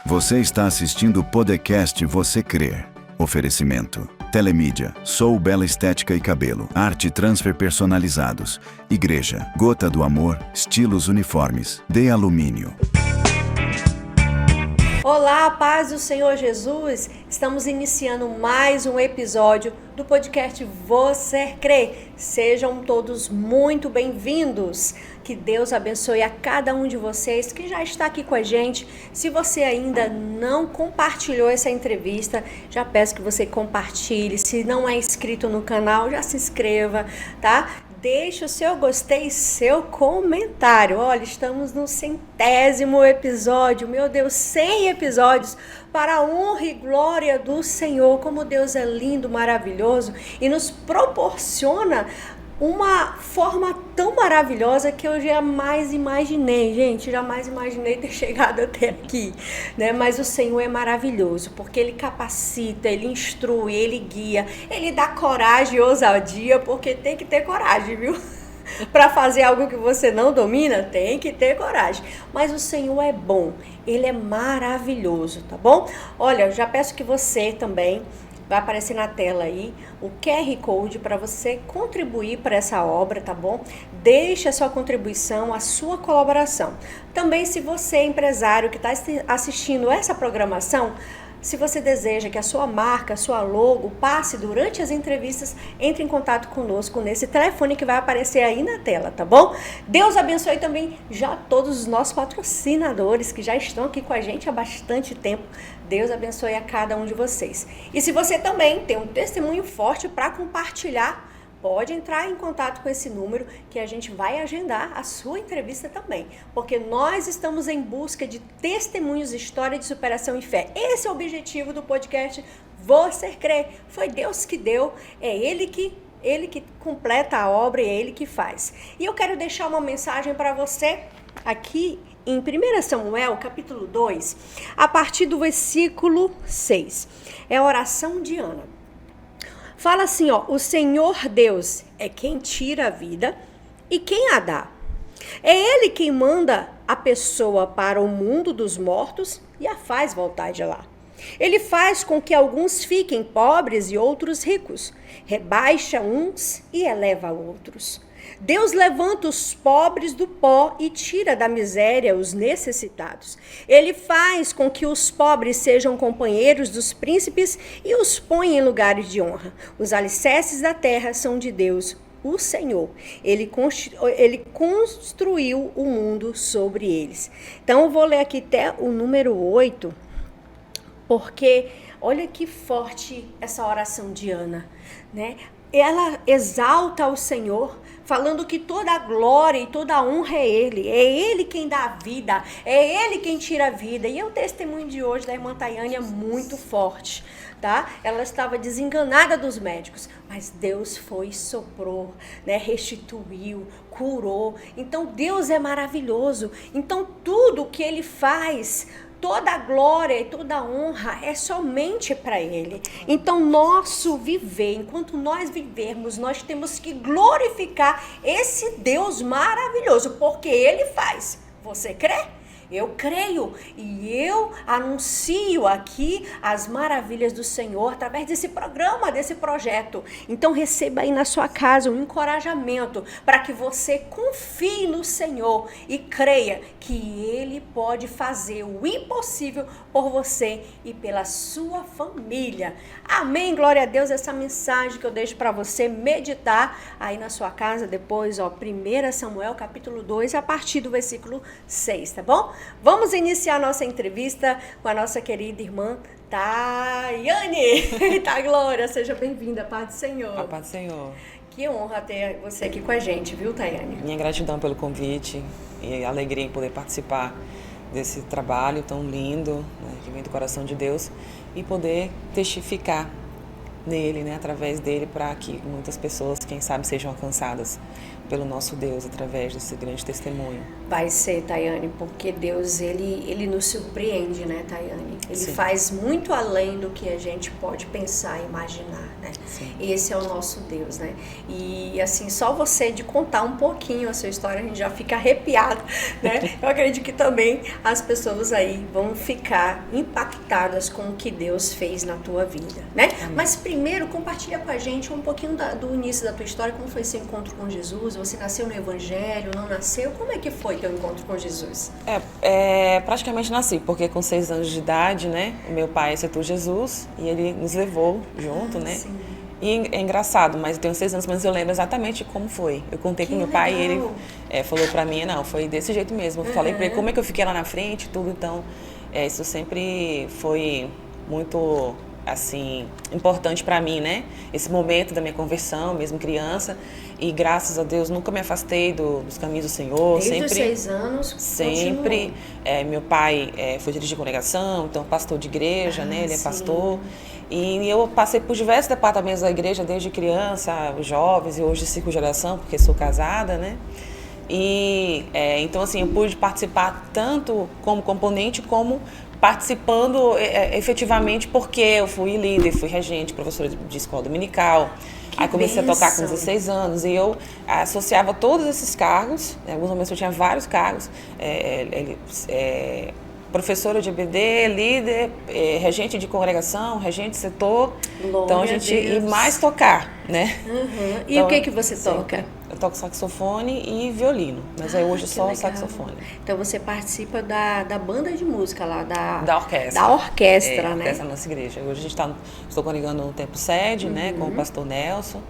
Você está assistindo o podcast Você Crê. Oferecimento: Telemídia, Sou Bela Estética e Cabelo, Arte Transfer Personalizados, Igreja, Gota do Amor, Estilos Uniformes, De Alumínio. Olá, paz do Senhor Jesus! Estamos iniciando mais um episódio do podcast Você Crê. Sejam todos muito bem-vindos. Que Deus abençoe a cada um de vocês que já está aqui com a gente. Se você ainda não compartilhou essa entrevista, já peço que você compartilhe. Se não é inscrito no canal, já se inscreva, tá? Deixe o seu gostei e seu comentário. Olha, estamos no 100º episódio. Meu Deus, 100 episódios para a honra e glória do Senhor. Como Deus é lindo, maravilhoso e nos proporciona uma forma tão maravilhosa que eu jamais imaginei, gente, jamais imaginei ter chegado até aqui, né? Mas o Senhor é maravilhoso, porque Ele capacita, Ele instrui, Ele guia, Ele dá coragem e ousadia, porque tem que ter coragem, viu? Para fazer algo que você não domina, tem que ter coragem. Mas o Senhor é bom, Ele é maravilhoso, tá bom? Olha, eu já peço que você também vai aparecer na tela aí o QR Code para você contribuir para essa obra, tá bom? Deixe a sua contribuição, a sua colaboração. Também, se você é empresário que está assistindo essa programação, se você deseja que a sua marca, a sua logo passe durante as entrevistas, entre em contato conosco nesse telefone que vai aparecer aí na tela, tá bom? Deus abençoe também já todos os nossos patrocinadores que já estão aqui com a gente há bastante tempo. Deus abençoe a cada um de vocês. E se você também tem um testemunho forte para compartilhar, pode entrar em contato com esse número que a gente vai agendar a sua entrevista também. Porque nós estamos em busca de testemunhos, história de superação e fé. Esse é o objetivo do podcast Você Crê. Foi Deus que deu, é Ele que completa a obra e é Ele que faz. E eu quero deixar uma mensagem para você aqui em 1 Samuel, capítulo 2, a partir do versículo 6. É a oração de Ana. Fala assim, ó: o Senhor Deus é quem tira a vida e quem a dá. É Ele quem manda a pessoa para o mundo dos mortos e a faz voltar de lá. Ele faz com que alguns fiquem pobres e outros ricos. Rebaixa uns e eleva outros. Deus levanta os pobres do pó e tira da miséria os necessitados. Ele faz com que os pobres sejam companheiros dos príncipes e os põe em lugares de honra. Os alicerces da terra são de Deus, o Senhor. Ele construiu o mundo sobre eles. Então eu vou ler aqui até o número 8, porque olha que forte essa oração de Ana, né? Ela exalta o Senhor, falando que toda a glória e toda a honra é Ele quem dá a vida, é Ele quem tira a vida. E o testemunho de hoje da irmã Tayane é muito forte, tá? Ela estava desenganada dos médicos, mas Deus foi e soprou, né? Restituiu, curou. Então Deus é maravilhoso. Então tudo que Ele faz, toda a glória e toda a honra é somente para Ele. Então, nosso viver, enquanto nós vivermos, nós temos que glorificar esse Deus maravilhoso, porque Ele faz. Você crê? Eu creio e eu anuncio aqui as maravilhas do Senhor através desse programa, desse projeto. Então receba aí na sua casa um encorajamento para que você confie no Senhor e creia que Ele pode fazer o impossível por você e pela sua família. Amém, glória a Deus. Essa mensagem que eu deixo para você meditar aí na sua casa depois, ó, 1 Samuel capítulo 2, a partir do versículo 6, tá bom? Vamos iniciar a nossa entrevista com a nossa querida irmã Tayane. Tá, Glória, seja bem-vinda, paz do Senhor. A paz do Senhor. Que honra ter você aqui com a gente, viu, Tayane? Minha gratidão pelo convite e alegria em poder participar desse trabalho tão lindo, né, que vem do coração de Deus, e poder testificar nele, né, através dele, para que muitas pessoas, quem sabe, sejam alcançadas pelo nosso Deus através desse grande testemunho. Vai ser, Tayane, porque Deus, ele nos surpreende, né, Tayane? Ele Sim. faz muito além do que a gente pode pensar e imaginar, né? Sim. Esse é o nosso Deus, né? E, assim, só você de contar um pouquinho a sua história, a gente já fica arrepiado, né? Eu acredito que também as pessoas aí vão ficar impactadas com o que Deus fez na tua vida, né? Amém. Mas primeiro, compartilha com a gente um pouquinho do início da tua história, como foi esse encontro com Jesus. Você nasceu no Evangelho, não nasceu? Como é que foi teu encontro com Jesus? Praticamente nasci, porque com 6 anos de idade, né, o meu pai aceitou Jesus e ele nos levou junto, né? Sim. E é engraçado, mas eu tenho 6 anos, mas eu lembro exatamente como foi. Eu contei Que com meu pai e ele legal. falou pra mim, não, foi desse jeito mesmo. Eu falei pra ele como é que eu fiquei lá na frente e tudo, então isso sempre foi muito, assim, importante pra mim, né? Esse momento da minha conversão, mesmo criança, e graças a Deus nunca me afastei dos caminhos do Senhor. Desde sempre, os 6 anos, sempre. Meu pai foi dirigir congregação, então pastor de igreja, né? Ele é sim. pastor. E eu passei por diversos departamentos da igreja, desde criança, os jovens, e hoje ciclo de oração, porque sou casada, né? E então, assim, eu pude participar tanto como componente, como participando efetivamente, porque eu fui líder, fui regente, professora de escola dominical. Que Aí comecei a tocar com bênção. 16 anos e eu associava todos esses cargos, em alguns momentos eu tinha vários cargos, professora de EBD, líder, regente de congregação, regente de setor. Glória Então a a gente Deus. E mais tocar, né? Uhum. E Então, o que você sempre. toca? Eu toco saxofone e violino, mas aí hoje Que só legal. saxofone. Então você participa da banda de música lá, Da orquestra. Da orquestra, né? Orquestra da nossa igreja. Hoje a gente estou congregando no Tempo Sede, né, com o pastor Nelson.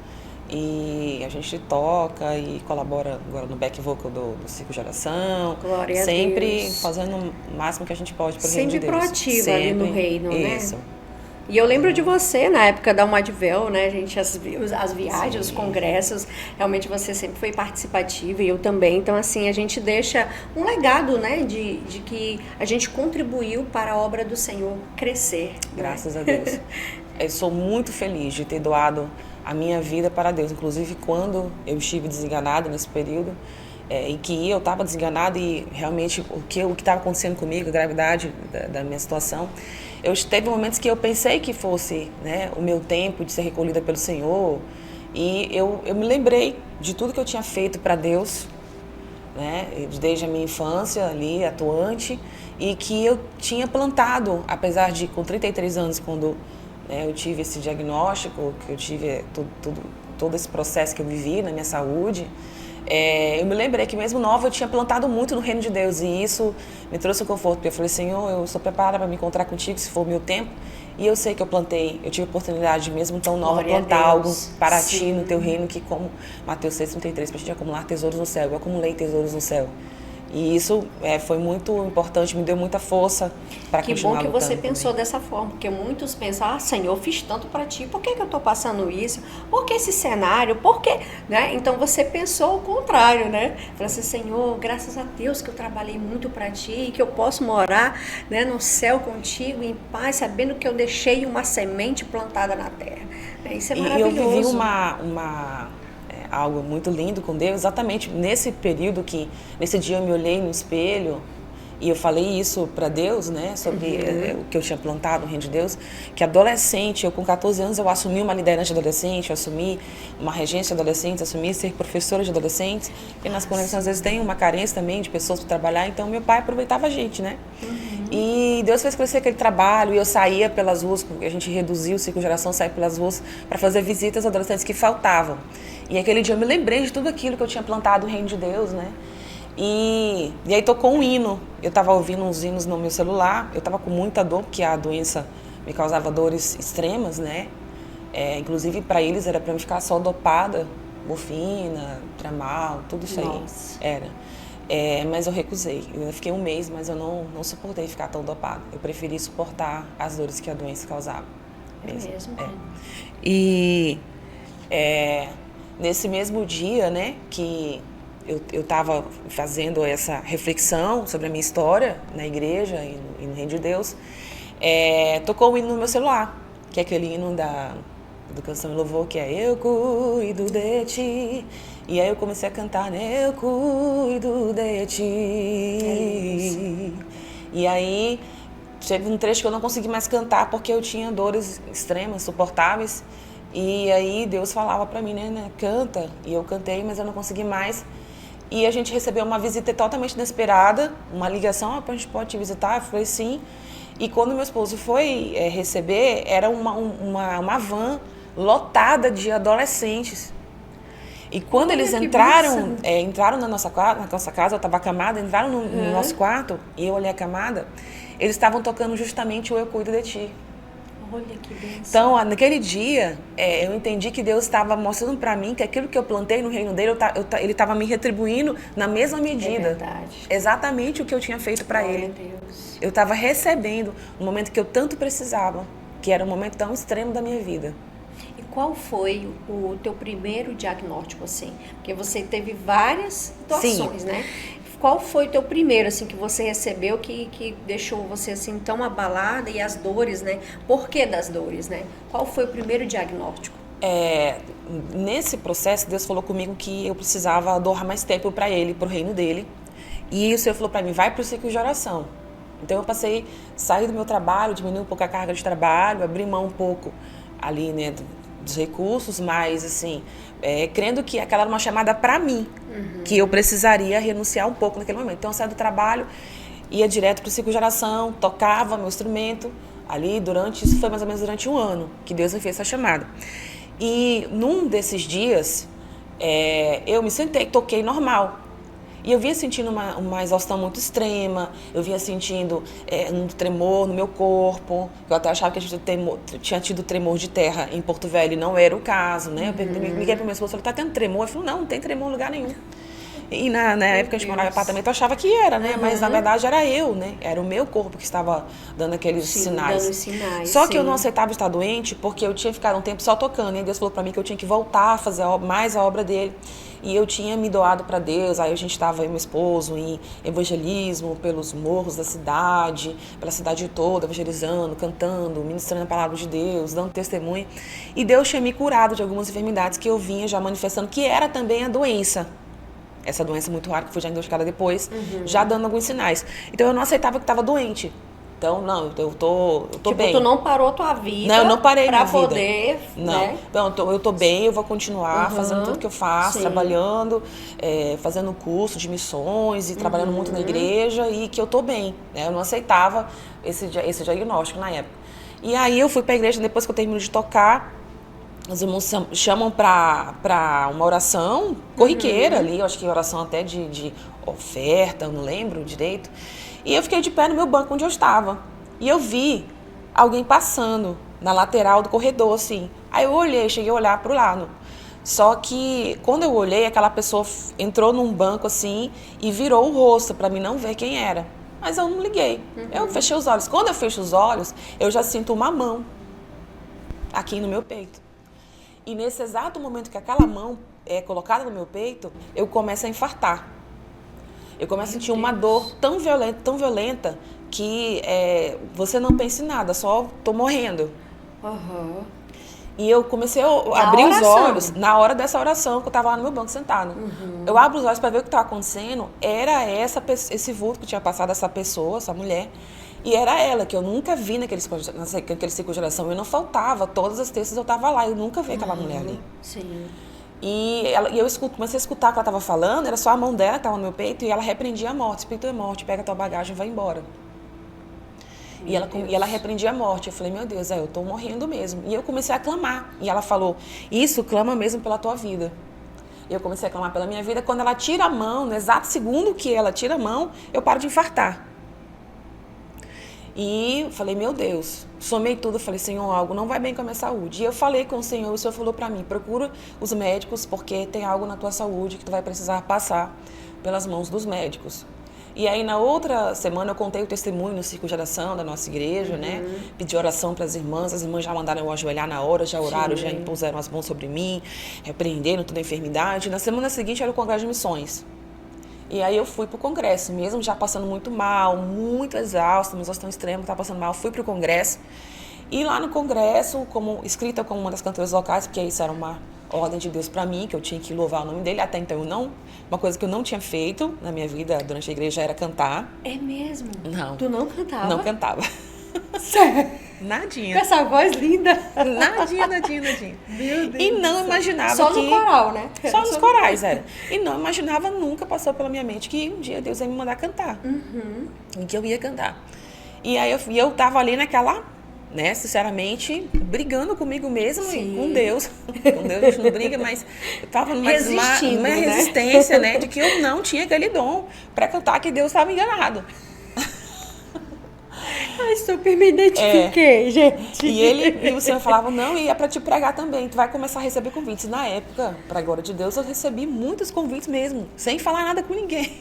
E a gente toca e colabora agora no back vocal do ciclo de oração. Glória a sempre Deus. fazendo o máximo que a gente pode para o reino de Sempre Deus. proativa ali no reino, né? Isso. E eu lembro de você na época da Madvel, né, gente, as viagens, os congressos, realmente você sempre foi participativa e eu também. Então, assim, a gente deixa um legado, né, de que a gente contribuiu para a obra do Senhor crescer. Graças a Deus. Eu sou muito feliz de ter doado a minha vida para Deus. Inclusive, quando eu estive desenganada nesse período, em que eu estava desenganada e realmente o que estava acontecendo comigo, a gravidade da minha situação, teve momentos que eu pensei que fosse, né, o meu tempo de ser recolhida pelo Senhor, e eu me lembrei de tudo que eu tinha feito para Deus, né, desde a minha infância ali, atuante, e que eu tinha plantado, apesar de com 33 anos, quando eu tive esse diagnóstico, que eu tive todo esse processo que eu vivi na minha saúde, eu me lembrei que mesmo nova eu tinha plantado muito no reino de Deus, e isso me trouxe um conforto, porque eu falei, Senhor, eu sou preparada para me encontrar contigo se for o meu tempo, e eu sei que eu plantei, eu tive a oportunidade mesmo tão nova Glória a plantar Deus. algo para Sim. ti no teu reino, que como Mateus 6,33, para a gente acumular tesouros no céu, eu acumulei tesouros no céu. E isso foi muito importante, me deu muita força para continuar Que bom que você lutando pensou também. dessa forma, porque muitos pensam, Senhor, eu fiz tanto para ti, por que eu estou passando isso? Por que esse cenário? Por que? Né? Então você pensou o contrário, né? Falou assim, Senhor, graças a Deus que eu trabalhei muito para ti, que eu posso morar, né, no céu contigo, em paz, sabendo que eu deixei uma semente plantada na terra. Isso é E eu maravilhoso. vivi algo muito lindo com Deus, exatamente nesse período nesse dia eu me olhei no espelho e eu falei isso para Deus, né, sobre o que eu tinha plantado no reino de Deus, que adolescente, eu com 14 anos eu assumi uma liderança de adolescente, eu assumi uma regência de adolescentes, assumi ser professora de adolescentes, e nas congregações às vezes tem uma carência também de pessoas para trabalhar, então meu pai aproveitava a gente, né, e Deus fez crescer aquele trabalho, e eu saía pelas ruas, porque a gente reduziu o ciclo de geração, saía pelas ruas para fazer visitas aos adolescentes que faltavam. E aquele dia eu me lembrei de tudo aquilo que eu tinha plantado no reino de Deus, né? E aí tocou um hino. Eu estava ouvindo uns hinos no meu celular. Eu estava com muita dor, porque a doença me causava dores extremas, né? Inclusive, para eles era para eu ficar só dopada, morfina, tramal, tudo isso aí. Nossa. Era. Mas eu recusei. Eu fiquei um mês, mas eu não suportei ficar tão dopada. Eu preferi suportar as dores que a doença causava. Mesmo. E nesse mesmo dia, né, que eu estava fazendo essa reflexão sobre a minha história na igreja e no reino de Deus, tocou o hino no meu celular, que é aquele hino do Canção e Louvor, que é Eu Cuido de Ti. E aí eu comecei a cantar, né? Eu cuido de Ti. E aí teve um trecho que eu não consegui mais cantar porque eu tinha dores extremas, suportáveis. E aí Deus falava pra mim, né? Canta. E eu cantei, mas eu não consegui mais. E a gente recebeu uma visita totalmente inesperada, uma ligação, a gente pode te visitar? Eu falei, sim. E quando meu esposo foi receber, era uma van lotada de adolescentes. E quando eles entraram na nossa casa, eu estava acamada, entraram no nosso quarto, e eu olhei a camada, eles estavam tocando justamente o Eu Cuido de Ti. Olha que bênção. Então, naquele dia, eu entendi que Deus estava mostrando para mim que aquilo que eu plantei no reino dele, ele estava me retribuindo na mesma medida. É verdade. Exatamente o que eu tinha feito para ele. Deus. Eu estava recebendo no momento que eu tanto precisava, que era um momento tão extremo da minha vida. E qual foi o teu primeiro diagnóstico, assim? Porque você teve várias situações, né? Qual foi o teu primeiro, assim, que você recebeu que deixou você, assim, tão abalada, e as dores, né? Por que das dores, né? Qual foi o primeiro diagnóstico? Nesse processo, Deus falou comigo que eu precisava doar mais tempo para Ele, para o reino dele. E o Senhor falou para mim, vai para o ciclo de oração. Então eu saí do meu trabalho, diminui um pouco a carga de trabalho, abri mão um pouco ali, né, dos recursos, mas assim, crendo que aquela era uma chamada para mim, que eu precisaria renunciar um pouco naquele momento. Então eu saí do trabalho, ia direto para o ciclo de oração, tocava meu instrumento ali isso foi mais ou menos durante um ano que Deus me fez essa chamada. E num desses dias, eu me sentei, toquei normal. E eu vinha sentindo uma exaustão muito extrema, eu vinha sentindo um tremor no meu corpo. Eu até achava que tinha tido tremor de terra em Porto Velho, e não era o caso, né? Eu liguei para o meu esposo e falei, tá tendo tremor? Ele falou, não tem tremor em lugar nenhum. E na época que a gente morava em apartamento, eu achava que era, né? Mas na verdade era eu, né? Era o meu corpo que estava dando aqueles sinais. Dando sinais. Só que eu não aceitava estar doente porque eu tinha ficado um tempo só tocando. E Deus falou para mim que eu tinha que voltar a fazer mais a obra dele. E eu tinha me doado para Deus, aí a gente estava, eu e meu esposo, em evangelismo pelos morros da cidade, pela cidade toda, evangelizando, cantando, ministrando a palavra de Deus, dando testemunho. E Deus tinha me curado de algumas enfermidades que eu vinha já manifestando, que era também a doença. Essa doença muito rara que foi diagnosticada depois, já dando alguns sinais. Então eu não aceitava que estava doente. Então, não, eu tô bem. Tu não parou tua vida. Não, eu não parei minha vida. Pra poder, não. Né? Não, eu tô bem, eu vou continuar fazendo tudo que eu faço, trabalhando, fazendo curso de missões e trabalhando muito na igreja, e que eu tô bem. Né? Eu não aceitava esse diagnóstico na época. E aí eu fui pra igreja, depois que eu termino de tocar, os irmãos chamam pra uma oração corriqueira ali, eu acho que oração até de oferta, eu não lembro direito. E eu fiquei de pé no meu banco onde eu estava. E eu vi alguém passando na lateral do corredor, assim. Aí eu cheguei a olhar para o lado. Só que quando eu olhei, aquela pessoa entrou num banco assim e virou o rosto para mim não ver quem era. Mas eu não liguei. Eu fechei os olhos. Quando eu fecho os olhos, eu já sinto uma mão aqui no meu peito. E nesse exato momento que aquela mão é colocada no meu peito, eu começo a infartar. Eu começo a sentir uma dor tão violenta, que você não pensa em nada, só tô morrendo. E eu comecei a abrir os olhos na hora dessa oração, que eu estava lá no meu banco sentado. Eu abro os olhos para ver o que estava acontecendo. Era esse vulto que tinha passado, essa pessoa, essa mulher. E era ela, que eu nunca vi naquele ciclo de oração. Eu não faltava, todas as terças eu estava lá, eu nunca vi aquela mulher ali. Sim. E eu comecei a escutar o que ela estava falando, era só a mão dela que estava no meu peito, e ela repreendia a morte. Espírito é morte, pega a tua bagagem e vai embora. E ela repreendia a morte. Eu falei, meu Deus, eu estou morrendo mesmo. E eu comecei a clamar. E ela falou, isso, clama mesmo pela tua vida. E eu comecei a clamar pela minha vida. Quando ela tira a mão, no exato segundo que ela tira a mão, eu paro de infartar. E falei, meu Deus, somei tudo, falei, Senhor, algo não vai bem com a minha saúde. E eu falei com o Senhor falou para mim, procura os médicos, porque tem algo na tua saúde que tu vai precisar passar pelas mãos dos médicos. E aí, na outra semana, eu contei o testemunho no ciclo de oração da nossa igreja, né? Pedi oração para as irmãs já mandaram eu ajoelhar na hora, já oraram, já impuseram as mãos sobre mim, repreenderam toda a enfermidade. Na semana seguinte, era o Congresso de Missões. E aí eu fui pro congresso, mesmo já passando muito mal, muito exausta, uma exaustão extrema, estava passando mal, fui pro congresso. E lá no congresso, escrita como uma das cantoras locais, porque isso era uma ordem de Deus para mim, que eu tinha que louvar o nome dele. Até então, uma coisa que eu não tinha feito na minha vida durante a igreja era cantar. É mesmo? Não. Tu não cantava? Não cantava. Sério? Nadinha. Com essa voz linda. Nadinha. Meu Deus. E não imaginava Só que... no coral, né? Só nos corais, era. E não imaginava, nunca passou pela minha mente que um dia Deus ia me mandar cantar. E que eu ia cantar. E aí eu tava ali naquela, né, sinceramente, brigando comigo mesma e com Deus. Com Deus a gente não briga, mas eu tava numa resistência, né, de que eu não tinha aquele dom para cantar, que Deus estava enganado. Ai, super me identifiquei, gente. E o Senhor falava, não, e é para te pregar também, tu vai começar a receber convites. Na época, para a glória de Deus, eu recebi muitos convites mesmo, sem falar nada com ninguém.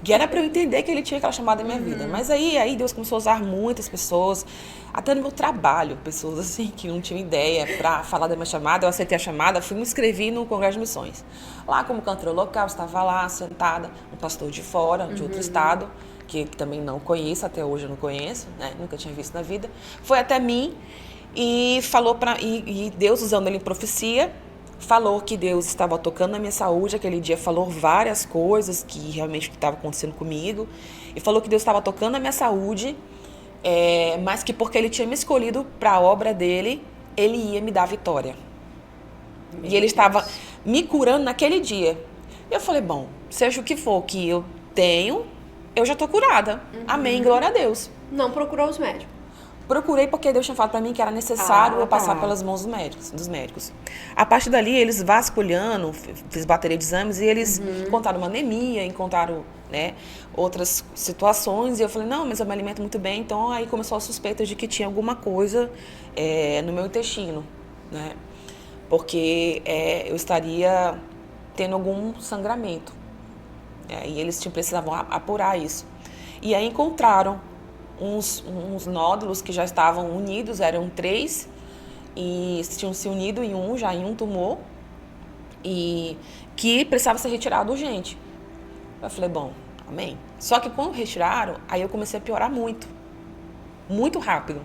Que era para eu entender que ele tinha aquela chamada na minha vida. Mas aí Deus começou a usar muitas pessoas, até no meu trabalho, pessoas assim que não tinham ideia, para falar da minha chamada. Eu aceitei a chamada, fui me inscrever no Congresso de Missões. Lá como cantora local, estava lá sentada, um pastor de fora, de outro estado, que também não conheço, até hoje eu não conheço, né? Nunca tinha visto na vida. Foi até mim e falou e Deus, usando ele em profecia, falou que Deus estava tocando na minha saúde aquele dia, falou várias coisas que realmente estavam acontecendo comigo, e falou que Deus estava tocando na minha saúde, mas que porque ele tinha me escolhido para a obra dele, ele ia me dar vitória. E ele estava me curando naquele dia. Eu falei, bom, seja o que for que eu tenho, eu já estou curada. Amém, glória a Deus. Não procurou os médicos? Procurei porque Deus tinha falado para mim que era necessário eu passar pelas mãos dos médicos. A partir dali, eles vasculhando, fiz bateria de exames e eles encontraram uma anemia, encontraram, né, outras situações. E eu falei, não, mas eu me alimento muito bem. Então, aí começou a suspeita de que tinha alguma coisa no meu intestino, né? Porque eu estaria tendo algum sangramento. E eles precisavam apurar isso. E aí encontraram uns nódulos que já estavam unidos, eram 3, e tinham se unido em um tumor, e que precisava ser retirado urgente. Eu falei, bom, amém. Só que quando retiraram, aí eu comecei a piorar muito rápido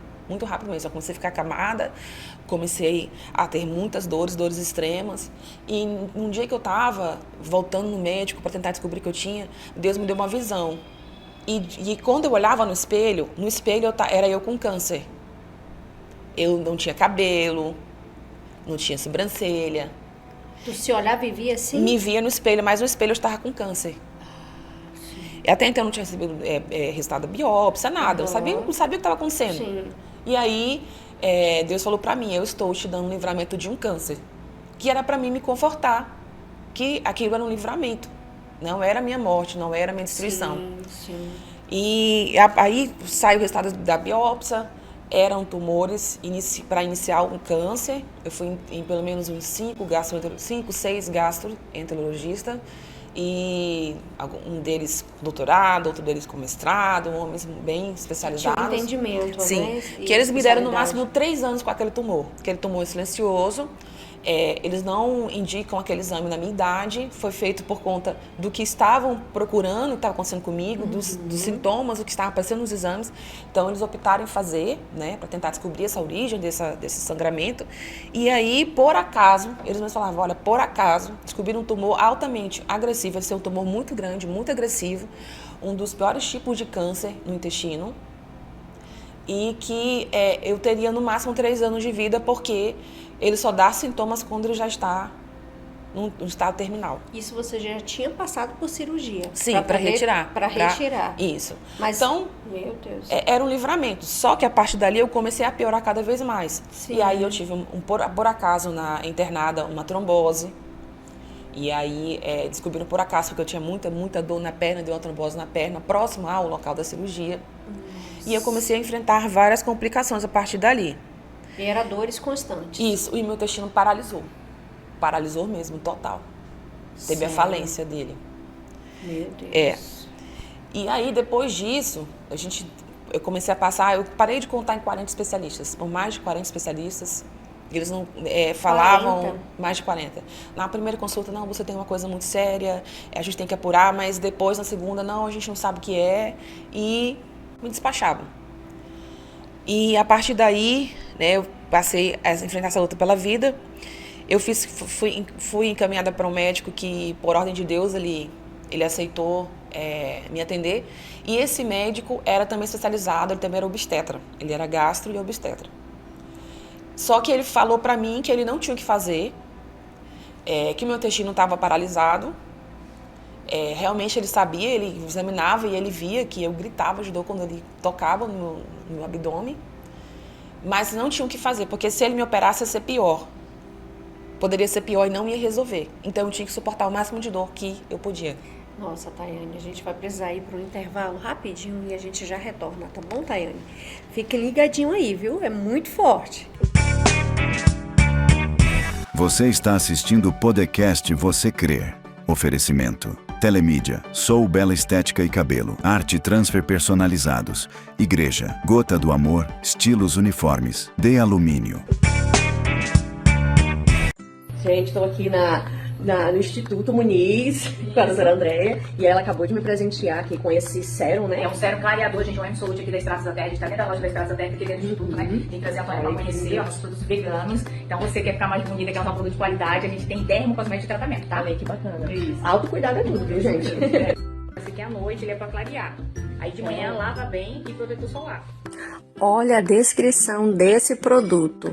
mesmo. Eu comecei a ficar acamada, comecei a ter muitas dores extremas, e um dia que eu estava voltando no médico para tentar descobrir o que eu tinha, Deus me deu uma visão. E quando eu olhava no espelho era eu com câncer. Eu não tinha cabelo, não tinha sobrancelha. Tu se olhava e via assim? Me via no espelho, mas no espelho eu estava com câncer. Até então eu não tinha recebido resultado da biópsia, nada. Eu não sabia o que estava acontecendo. Sim. E aí Deus falou para mim, eu estou te dando um livramento de um câncer. Que era para mim me confortar, que aquilo era um livramento. Não era a minha morte, não era a minha destruição. Sim. E aí saiu o resultado da biópsia, eram tumores para iniciar um câncer. Eu fui em pelo menos uns 6 gastroenterologistas, e um deles com doutorado, outro deles com mestrado, homens bem especializados. Tinha um entendimento, sim, né? Que eles me deram no máximo 3 anos com aquele tumor silencioso. Eles não indicam aquele exame na minha idade, foi feito por conta do que estavam procurando, o que estava acontecendo comigo, dos sintomas, o que estava aparecendo nos exames. Então, eles optaram em fazer, né, para tentar descobrir essa origem desse sangramento. E aí, por acaso, eles me falavam, olha, por acaso, descobriram um tumor altamente agressivo, esse é um tumor muito grande, muito agressivo, um dos piores tipos de câncer no intestino, e que eu teria no máximo 3 anos de vida, porque ele só dá sintomas quando ele já está no estado terminal. Isso você já tinha passado por cirurgia? Sim, para retirar. Para retirar. Isso. Mas, então, meu Deus. Era um livramento. Só que a partir dali eu comecei a piorar cada vez mais. Sim. E aí eu tive, por acaso, internada, uma trombose. E aí descobriram por acaso, porque eu tinha muita dor na perna, deu uma trombose na perna, próximo ao local da cirurgia. Nossa. E eu comecei a enfrentar várias complicações a partir dali. E era dores constantes. Isso, e meu intestino paralisou. Paralisou mesmo, total. Teve a falência dele. Meu Deus. E aí, depois disso, eu comecei a passar, eu parei de contar em 40 especialistas, por mais de 40 especialistas. Eles não falavam 40. Mais de 40. Na primeira consulta, não, você tem uma coisa muito séria, a gente tem que apurar, mas depois, na segunda, não, a gente não sabe o que é. E me despachavam. E a partir daí, né, eu passei a enfrentar essa luta pela vida. Eu fui encaminhada para um médico que, por ordem de Deus, ele aceitou me atender. E esse médico era também especializado, ele também era obstetra. Ele era gastro e obstetra. Só que ele falou para mim que ele não tinha o que fazer, que o meu intestino estava paralisado. Realmente ele sabia, ele examinava e ele via que eu gritava de dor quando ele tocava no meu abdômen. Mas não tinha o que fazer, porque se ele me operasse ia ser pior. Poderia ser pior e não ia resolver. Então eu tinha que suportar o máximo de dor que eu podia. Nossa, Tayane, a gente vai precisar ir para um intervalo rapidinho e a gente já retorna, tá bom, Tayane? Fique ligadinho aí, viu? É muito forte. Você está assistindo o podcast Você Crê. Oferecimento: Telemídia, Sou Bela Estética e Cabelo, Arte Transfer Personalizados, Igreja, Gota do Amor, Estilos Uniformes, De Alumínio. Gente, estou aqui no Instituto Muniz, com a doutora Andréia, e ela acabou de me presentear aqui com esse sérum, né? É um sérum clareador, gente, é um absolute aqui da Estradas da Terra. A gente tá dentro da loja da Estradas da Terra, aqui dentro de tudo, né? Tem que trazer a Tônia pra conhecer, ó, nossos produtos veganos. Então, você quer ficar mais bonita, quer usar um produto de qualidade, a gente tem dermocosmético de tratamento, tá? Olha que bacana. Isso. Autocuidado é tudo, viu, gente? Esse aqui à noite, ele é pra clarear. Aí de manhã lava bem e protetor solar. Olha a descrição desse produto.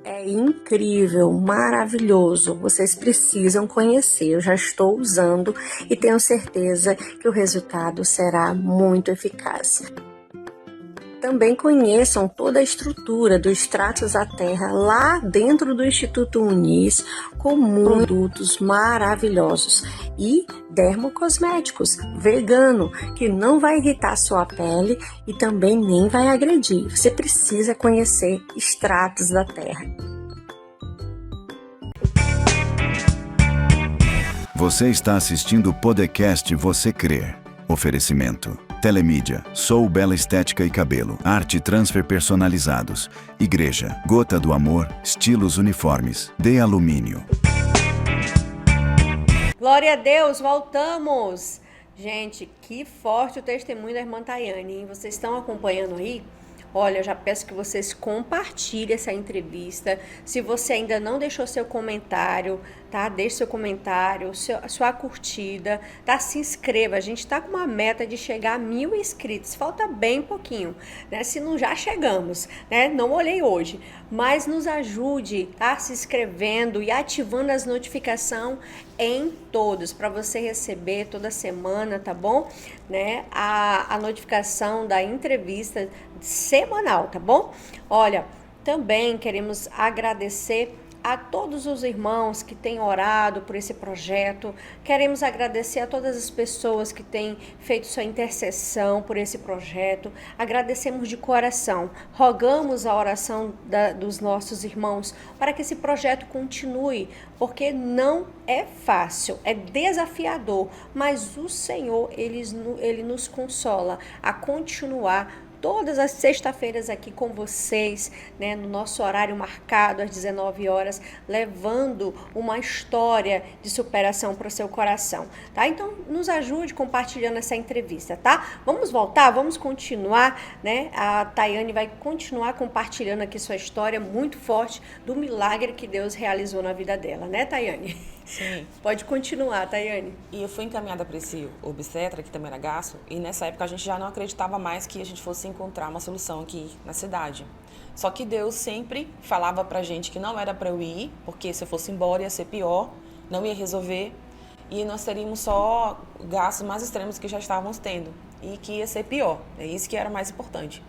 É incrível, maravilhoso. Vocês precisam conhecer. Eu já estou usando e tenho certeza que o resultado será muito eficaz. Também conheçam toda a estrutura do Extratos da Terra lá dentro do Instituto Muniz, com produtos maravilhosos e dermocosméticos vegano, que não vai irritar sua pele e também nem vai agredir. Você precisa conhecer Extratos da Terra. Você está assistindo o podcast Você Crê. Oferecimento: Telemídia, Sou Bela Estética e Cabelo, Arte Transfer Personalizados, Igreja, Gota do Amor, Estilos Uniformes, De Alumínio. Glória a Deus, voltamos! Gente, que forte o testemunho da irmã Tayane, hein? Vocês estão acompanhando aí? Olha, eu já peço que vocês compartilhem essa entrevista. Se você ainda não deixou seu comentário, tá? Deixe seu comentário, sua curtida, tá? Se inscreva. A gente tá com uma meta de chegar a 1000 inscritos. Falta bem pouquinho, né? Se não já chegamos, né? Não olhei hoje. Mas nos ajude, tá? Se inscrevendo e ativando as notificações em todos, para você receber toda semana, tá bom? Né? A notificação da entrevista semanal, tá bom? Olha, também queremos agradecer a todos os irmãos que têm orado por esse projeto. Queremos agradecer a todas as pessoas que têm feito sua intercessão por esse projeto. Agradecemos de coração. Rogamos a oração dos nossos irmãos para que esse projeto continue, porque não é fácil, é desafiador, mas o Senhor, ele nos consola a continuar todas as sextas-feiras aqui com vocês, né, no nosso horário marcado às 19 horas, levando uma história de superação para o seu coração, tá? Então, nos ajude compartilhando essa entrevista, tá? Vamos voltar, vamos continuar, né? A Tayane vai continuar compartilhando aqui sua história muito forte do milagre que Deus realizou na vida dela, né, Tayane? Sim. Pode continuar, Tayane. E eu fui encaminhada para esse obstetra, que também era gastro, e nessa época a gente já não acreditava mais que a gente fosse encontrar uma solução aqui na cidade. Só que Deus sempre falava pra gente que não era para eu ir, porque se eu fosse embora ia ser pior, não ia resolver, e nós teríamos só gastos mais extremos que já estávamos tendo, e que ia ser pior. É isso que era mais importante.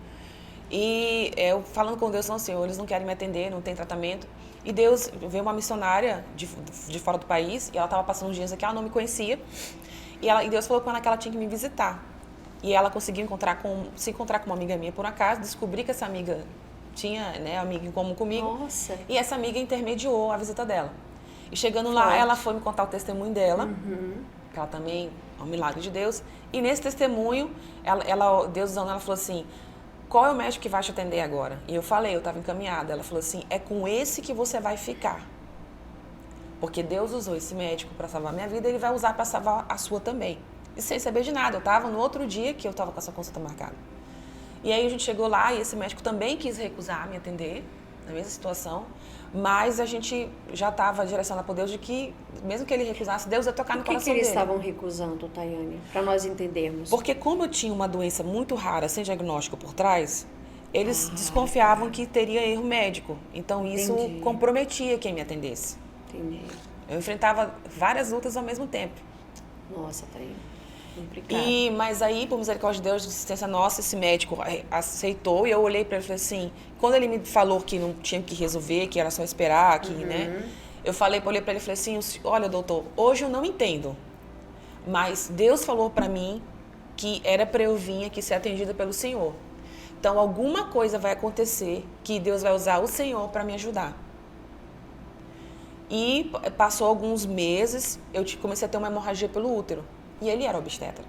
E eu falando com Deus, não, Senhor, eles não querem me atender, não tem tratamento. E Deus veio uma missionária de fora do país, e ela estava passando uns dias aqui, ela não me conhecia, e Deus falou com ela que ela tinha que me visitar. E ela conseguiu se encontrar com uma amiga minha por acaso, descobri que essa amiga tinha, né, amiga em comum comigo. Nossa. E essa amiga intermediou a visita dela. E chegando lá, ela foi me contar o testemunho dela, que ela também é um milagre de Deus. E nesse testemunho, Deus usando, ela falou assim: qual é o médico que vai te atender agora? E eu falei, eu estava encaminhada. Ela falou assim: é com esse que você vai ficar. Porque Deus usou esse médico para salvar a minha vida, ele vai usar para salvar a sua também. E sem saber de nada. Eu estava no outro dia que eu estava com essa consulta marcada. E aí a gente chegou lá e esse médico também quis recusar me atender, na mesma situação. Mas a gente já estava direcionado por Deus de que, mesmo que ele recusasse, Deus ia tocar no coração dele. Por que eles estavam recusando, Tayane? Para nós entendermos. Porque como eu tinha uma doença muito rara, sem diagnóstico por trás, eles desconfiavam que teria erro médico. Então isso comprometia quem me atendesse. Entendi. Eu enfrentava várias lutas ao mesmo tempo. Nossa, Tayane. Complicado. Mas aí, por misericórdia de Deus, de assistência nossa, esse médico aceitou e eu olhei para ele e falei assim, quando ele me falou que não tinha que resolver, que era só esperar, que, né? Eu olhei para ele e falei assim, olha, doutor, hoje eu não entendo, mas Deus falou para mim que era para eu vir aqui ser atendida pelo Senhor. Então, alguma coisa vai acontecer que Deus vai usar o Senhor para me ajudar. E passou alguns meses, eu comecei a ter uma hemorragia pelo útero. E ele era obstetra.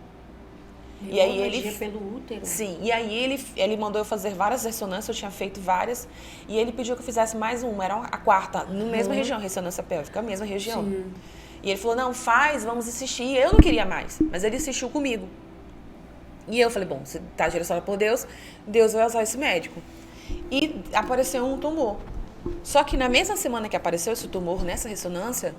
E aí ele pelo útero? Sim. E aí ele mandou eu fazer várias ressonâncias, eu tinha feito várias. E ele pediu que eu fizesse mais uma, era a quarta, na mesma região, ressonância pélvica, a mesma região. Sim. E ele falou, não, faz, vamos insistir. Eu não queria mais, mas ele insistiu comigo. E eu falei, bom, você está direcionado por Deus, Deus vai usar esse médico. E apareceu um tumor. Só que na mesma semana que apareceu esse tumor, nessa ressonância,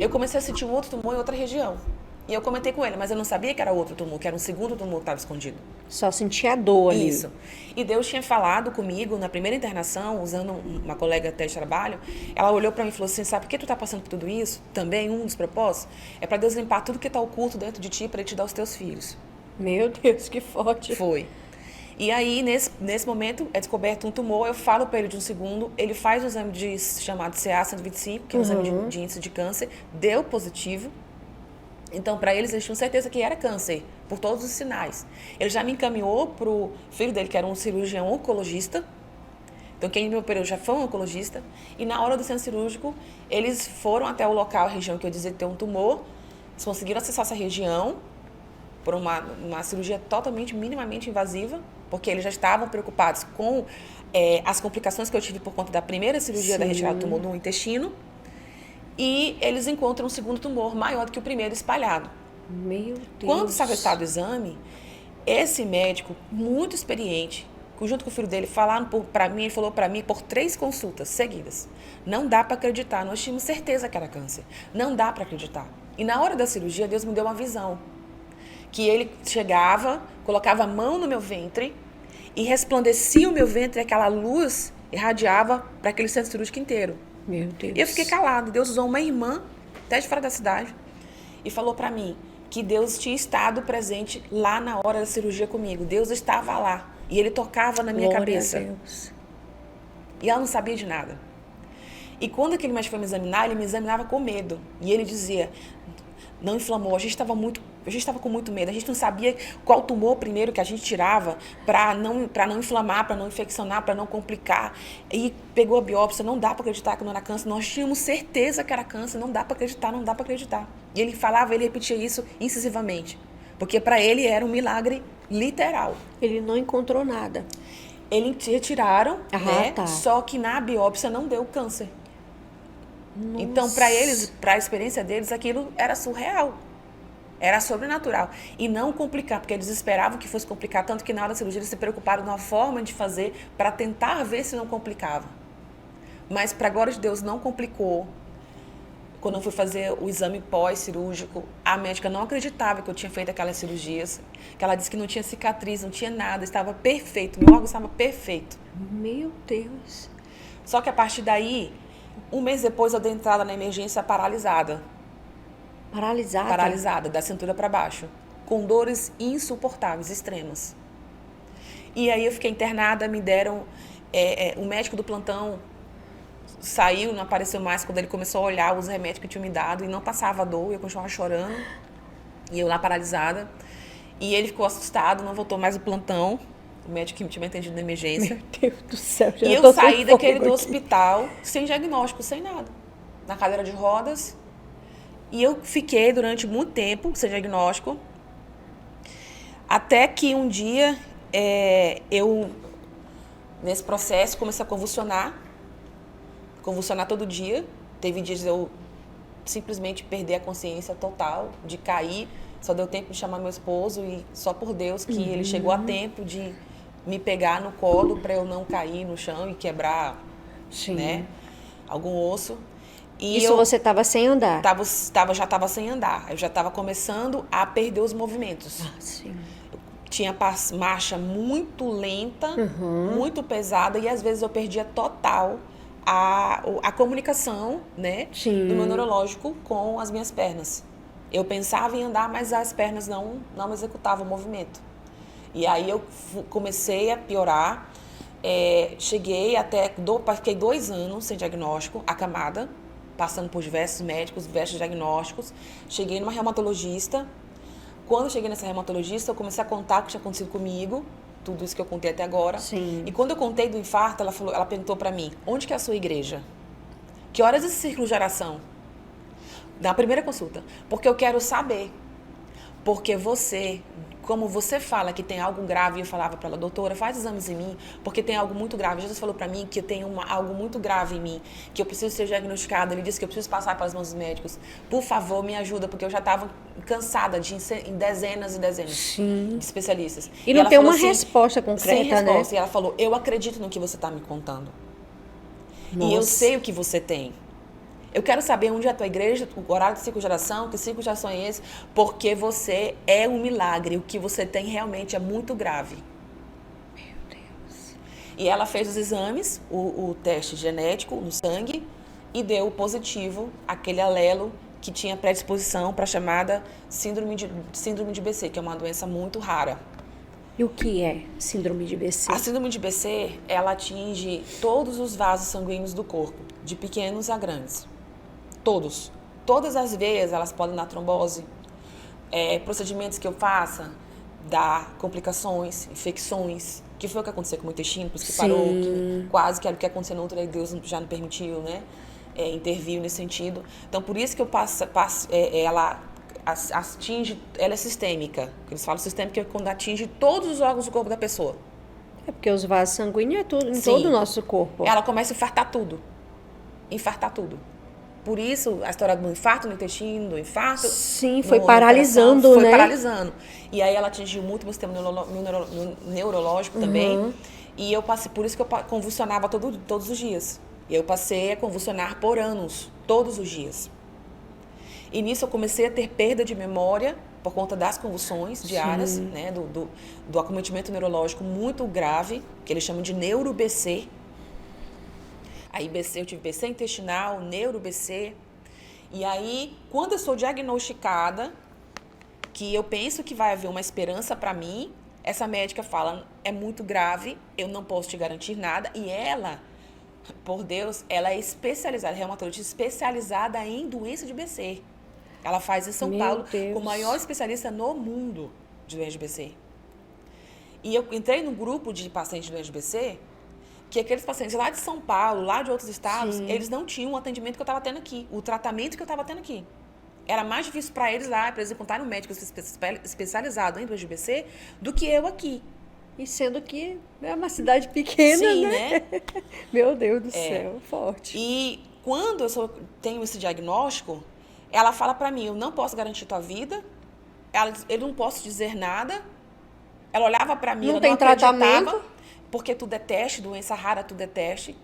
eu comecei a sentir um outro tumor em outra região. E eu comentei com ele, mas eu não sabia que era outro tumor, que era um segundo tumor que estava escondido. Só sentia a dor ali. Isso. E Deus tinha falado comigo na primeira internação, usando uma colega até de trabalho. Ela olhou para mim e falou assim, sabe por que tu está passando por tudo isso? Também um dos propósitos é para Deus limpar tudo que está oculto dentro de ti para Ele te dar os teus filhos. Meu Deus, que forte. Foi. E aí, nesse momento, é descoberto um tumor, eu falo para ele de um segundo, ele faz o exame chamado CA-125, que é um exame de índice de câncer, deu positivo. Então, para eles tinham certeza que era câncer, por todos os sinais. Ele já me encaminhou para o filho dele, que era um cirurgião oncologista. Então, quem me operou já foi um oncologista. E na hora do centro cirúrgico, eles foram até o local, a região que eu dizia que tem um tumor. Eles conseguiram acessar essa região por uma cirurgia totalmente, minimamente invasiva, porque eles já estavam preocupados com as complicações que eu tive por conta da primeira cirurgia da retirada do tumor no intestino. E eles encontram um segundo tumor maior do que o primeiro espalhado. Meu Deus. Quando saiu o resultado do exame, esse médico, muito experiente, junto com o filho dele, ele falou para mim por 3 consultas seguidas. Não dá para acreditar, nós tínhamos certeza que era câncer. Não dá para acreditar. E na hora da cirurgia, Deus me deu uma visão. Que ele chegava, colocava a mão no meu ventre e resplandecia o meu ventre, aquela luz irradiava para aquele centro cirúrgico inteiro. Meu Deus. E eu fiquei calada. Deus usou uma irmã, até de fora da cidade, e falou para mim que Deus tinha estado presente lá na hora da cirurgia comigo. Deus estava lá. E Ele tocava na minha cabeça. Glória a Deus. E ela não sabia de nada. E quando aquele médico foi me examinar, ele me examinava com medo. E ele dizia, não inflamou, a gente estava com muito medo, a gente não sabia qual tumor primeiro que a gente tirava para não inflamar, para não infeccionar, para não complicar. E pegou a biópsia, não dá para acreditar que não era câncer, nós tínhamos certeza que era câncer, não dá para acreditar, não dá para acreditar. E ele repetia isso incisivamente, porque para ele era um milagre literal. Ele não encontrou nada. Eles retiraram, né? Tá. Só que na biópsia não deu câncer. Nossa. Então, para eles, para a experiência deles, aquilo era surreal. Era sobrenatural. E não complicar, porque eles esperavam que fosse complicar, tanto que na hora da cirurgia eles se preocuparam na forma de fazer para tentar ver se não complicava. Mas, para a glória de Deus, não complicou. Quando eu fui fazer o exame pós-cirúrgico, a médica não acreditava que eu tinha feito aquelas cirurgias. Que ela disse que não tinha cicatriz, não tinha nada, estava perfeito, meu órgão estava perfeito. Meu Deus. Só que a partir daí, um mês depois eu dei entrada na emergência paralisada. Paralisada? Paralisada, da cintura para baixo. Com dores insuportáveis, extremas. E aí eu fiquei internada, me deram... o médico do plantão saiu, não apareceu mais. Quando ele começou a olhar os remédios que tinham me dado e não passava a dor, eu continuava chorando. E eu lá paralisada. E ele ficou assustado, não voltou mais ao plantão. O médico que me tinha atendido na emergência. Meu Deus do céu. E eu saí do hospital sem diagnóstico, sem nada. Na cadeira de rodas. E eu fiquei durante muito tempo sem diagnóstico. Até que um dia, eu, nesse processo, comecei a convulsionar. Convulsionar todo dia. Teve dias de eu simplesmente perder a consciência total, de cair. Só deu tempo de chamar meu esposo e só por Deus que ele chegou a tempo de me pegar no colo para eu não cair no chão e quebrar, Sim. né, algum osso. E Isso você estava sem andar? Já estava sem andar. Eu já estava começando a perder os movimentos. Sim. Tinha marcha muito lenta, muito pesada, e às vezes eu perdia total a comunicação, né, Sim. do meu neurológico com as minhas pernas. Eu pensava em andar, mas as pernas não executavam o movimento. E aí eu comecei a piorar. Fiquei 2 anos sem diagnóstico, acamada, passando por diversos médicos, diversos diagnósticos. Cheguei numa reumatologista. Quando eu cheguei nessa reumatologista, eu comecei a contar o que tinha acontecido comigo, tudo isso que eu contei até agora. Sim. E quando eu contei do infarto, ela perguntou pra mim, onde que é a sua igreja? Que horas esse círculo de oração? Na primeira consulta. Porque eu quero saber. Porque como você fala que tem algo grave, eu falava para ela, doutora, faz exames em mim, porque tem algo muito grave. Jesus falou para mim que eu tenho algo muito grave em mim, que eu preciso ser diagnosticada. Ele disse que eu preciso passar pelas mãos dos médicos. Por favor, me ajuda, porque eu já estava cansada de ir em dezenas e dezenas de especialistas. E não ela tem falou uma assim, resposta concreta, sem resposta. né? E ela falou, eu acredito no que você está me contando. Nossa. E eu sei o que você tem. Eu quero saber onde é a tua igreja, o horário de ciclo de oração, que ciclo de oração é esse, porque você é um milagre. O que você tem realmente é muito grave. Meu Deus. E ela fez os exames, o teste genético no sangue, e deu positivo aquele alelo que tinha predisposição para a chamada síndrome de BC, que é uma doença muito rara. E o que é síndrome de BC? A síndrome de BC, ela atinge todos os vasos sanguíneos do corpo, de pequenos a grandes. Todos. Todas as veias, elas podem dar trombose. Procedimentos que eu faça, dar complicações, infecções, que foi o que aconteceu com o meu intestino, por isso que parou, que quase que era o que aconteceu no outro, aí Deus já não permitiu, né? Interviu nesse sentido. Então, por isso que eu ela atinge, ela é sistêmica. Eles falam sistêmica é quando atinge todos os órgãos do corpo da pessoa. É porque os vasos sanguíneos é tudo, em Sim. todo o nosso corpo. Ela começa a infartar tudo. Por isso, a história do infarto no intestino, do infarto... Sim, foi no paralisando, coração, né? Foi paralisando. E aí ela atingiu muito o meu sistema neurológico também. E eu passei, por isso que eu convulsionava todos os dias. E eu passei a convulsionar por anos, todos os dias. E nisso eu comecei a ter perda de memória por conta das convulsões diárias, né? Do acometimento neurológico muito grave, que eles chamam de neuro-BC. Aí eu tive BC intestinal, neuro-BC. E aí, quando eu sou diagnosticada, que eu penso que vai haver uma esperança para mim, essa médica fala, é muito grave, eu não posso te garantir nada. E ela, por Deus, ela é especializada, reumatologista especializada em doença de BC. Ela faz em São Paulo, Deus. com o maior especialista no mundo de doença de BC. E eu entrei no grupo de pacientes de doença de BC, que aqueles pacientes lá de São Paulo, lá de outros estados, eles não tinham o atendimento que eu estava tendo aqui, o tratamento que eu estava tendo aqui. Era mais difícil para eles lá, para eles encontrarem um médico especializado em doença de BC, do que eu aqui. E sendo que é uma cidade pequena, Sim, né? Meu Deus do céu, forte. E quando tenho esse diagnóstico, ela fala para mim, eu não posso garantir tua vida, eu não posso dizer nada. Ela olhava para mim, Não ela tem não acreditava, tratamento? porque tudo é teste, doença rara, tudo é teste.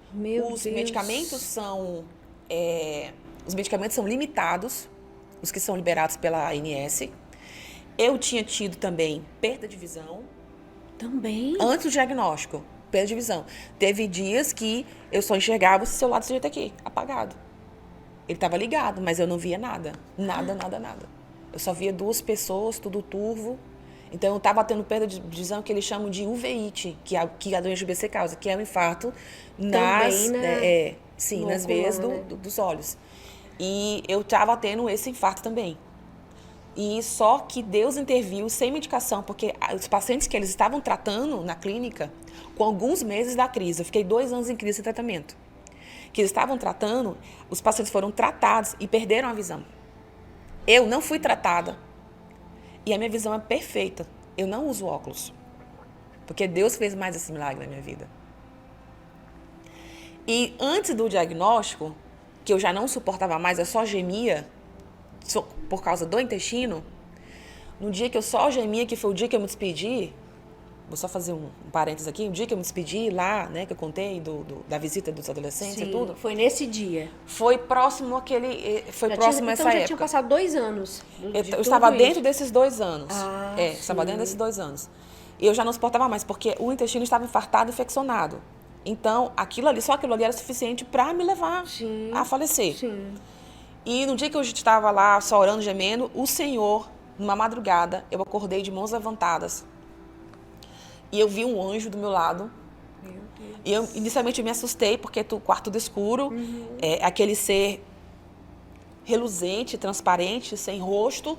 Os medicamentos são limitados, os que são liberados pela ANS. Eu tinha tido também perda de visão. Também? Antes do diagnóstico, perda de visão. Teve dias que eu só enxergava o celular desse jeito aqui, apagado. Ele estava ligado, mas eu não via nada. Nada. Eu só via 2 pessoas, tudo turvo. Então, eu estava tendo perda de visão que eles chamam de uveíte, que a doença de BC causa, que é um infarto nas veias dos olhos. E eu estava tendo esse infarto também. E só que Deus interviu sem medicação, porque os pacientes que eles estavam tratando na clínica, com alguns meses da crise, eu fiquei 2 anos em crise de tratamento, que eles estavam tratando, os pacientes foram tratados e perderam a visão. Eu não fui tratada. E a minha visão é perfeita. Eu não uso óculos. Porque Deus fez mais esse milagre na minha vida. E antes do diagnóstico, que eu já não suportava mais, eu só gemia por causa do intestino, no dia que eu só gemia, que foi o dia que eu me despedi, vou só fazer um parênteses aqui, um dia que eu me despedi lá, né, que eu contei da visita dos adolescentes Sim, e tudo, foi nesse dia. foi próximo àquele, foi próximo a essa então já época. tinha passado 2 anos. Eu estava dentro desses 2 anos. Sim. Estava dentro desses 2 anos. E eu já não suportava mais, porque o intestino estava infartado e infeccionado. Então, só aquilo ali era suficiente para me levar a falecer. Sim. E no dia que eu estava lá, só orando, gemendo, o Senhor, numa madrugada, eu acordei de mãos levantadas. E eu vi um anjo do meu lado. Meu Deus. E eu, inicialmente, eu me assustei, porque o quarto tudo escuro, aquele ser reluzente, transparente, sem rosto,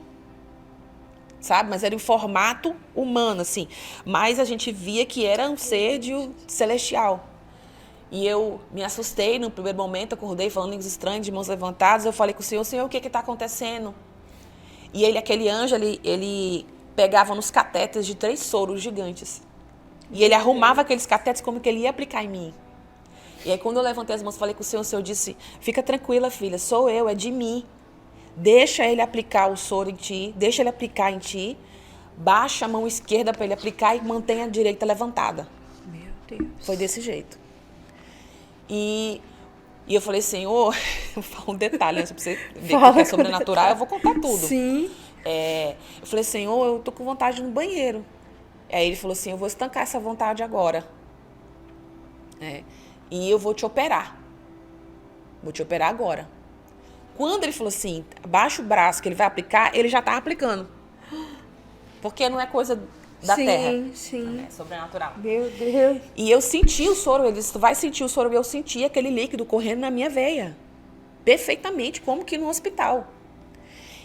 sabe? Mas era em formato humano, assim. Mas a gente via que era um ser celestial. E eu me assustei no primeiro momento, acordei falando línguas estranhas, de mãos levantadas. Eu falei com o Senhor, o que está acontecendo? E aquele anjo, ele pegava nos catéteres de 3 soros gigantes. E ele arrumava aqueles catéteres como que ele ia aplicar em mim. E aí, quando eu levantei as mãos, falei com o Senhor disse, fica tranquila, filha, sou eu, é de mim. Deixa ele aplicar o soro em ti, deixa ele aplicar em ti, baixa a mão esquerda para ele aplicar e mantenha a direita levantada. Meu Deus. Foi desse jeito. E eu falei, Senhor, vou falar um detalhe, né, pra você ver que é sobrenatural, eu vou contar tudo. Sim. Eu falei, Senhor, eu tô com vontade de ir no banheiro. Aí ele falou assim, eu vou estancar essa vontade agora. E eu vou te operar. Vou te operar agora. Quando ele falou assim, abaixa o braço que ele vai aplicar, ele já estava aplicando. Porque não é coisa da terra. Sim. É sobrenatural. Meu Deus. E eu senti o soro, ele disse, tu vai sentir o soro, e eu senti aquele líquido correndo na minha veia. Perfeitamente, como que no hospital.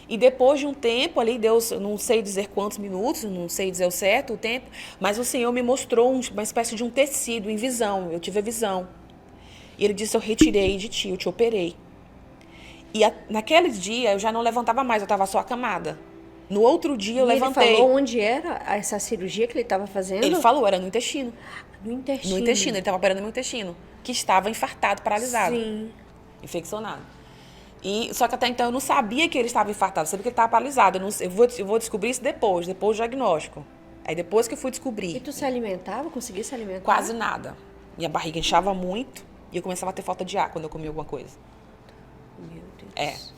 E depois de um tempo ali, Deus, não sei dizer quantos minutos, não sei dizer o certo, o tempo, mas o Senhor me mostrou uma espécie de um tecido em visão, eu tive a visão. E Ele disse, eu retirei de ti, eu te operei. E naquele dia eu já não levantava mais, eu estava só acamada. No outro dia eu levantei. Ele falou onde era essa cirurgia que ele estava fazendo? Ele falou, era no intestino. No intestino. No intestino, ele estava operando no meu intestino, que estava infartado, paralisado. Sim. Infeccionado. Só que até então eu não sabia que ele estava infartado, eu sabia que ele estava paralisado. Eu vou descobrir isso depois do diagnóstico. Aí depois que eu fui descobrir. E tu se alimentava? Conseguia se alimentar? Quase nada. Minha barriga inchava muito e eu começava a ter falta de ar quando eu comia alguma coisa. Meu Deus.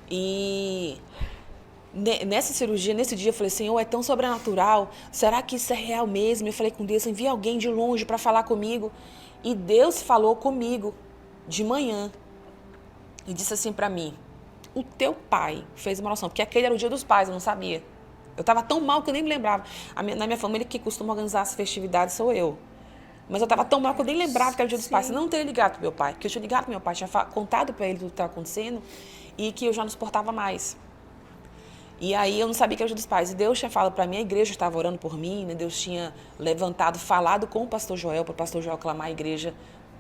E nessa cirurgia, nesse dia, eu falei, Senhor, é tão sobrenatural. Será que isso é real mesmo? Eu falei com Deus, envia alguém de longe para falar comigo. E Deus falou comigo de manhã. E disse assim para mim, o teu pai fez uma oração, porque aquele era o dia dos pais, eu não sabia. Eu estava tão mal que eu nem me lembrava. Na minha família, que costuma organizar as festividades sou eu. Mas eu estava tão mal que eu nem lembrava que era o dia dos pais. Senão eu não teria ligado pro meu pai, porque eu tinha ligado pro meu pai, tinha contado para ele tudo que estava acontecendo e que eu já não suportava mais. E aí eu não sabia que era o dia dos pais. E Deus tinha falado para mim, a igreja estava orando por mim, né? Deus tinha falado com o pastor Joel, para o pastor Joel clamar a igreja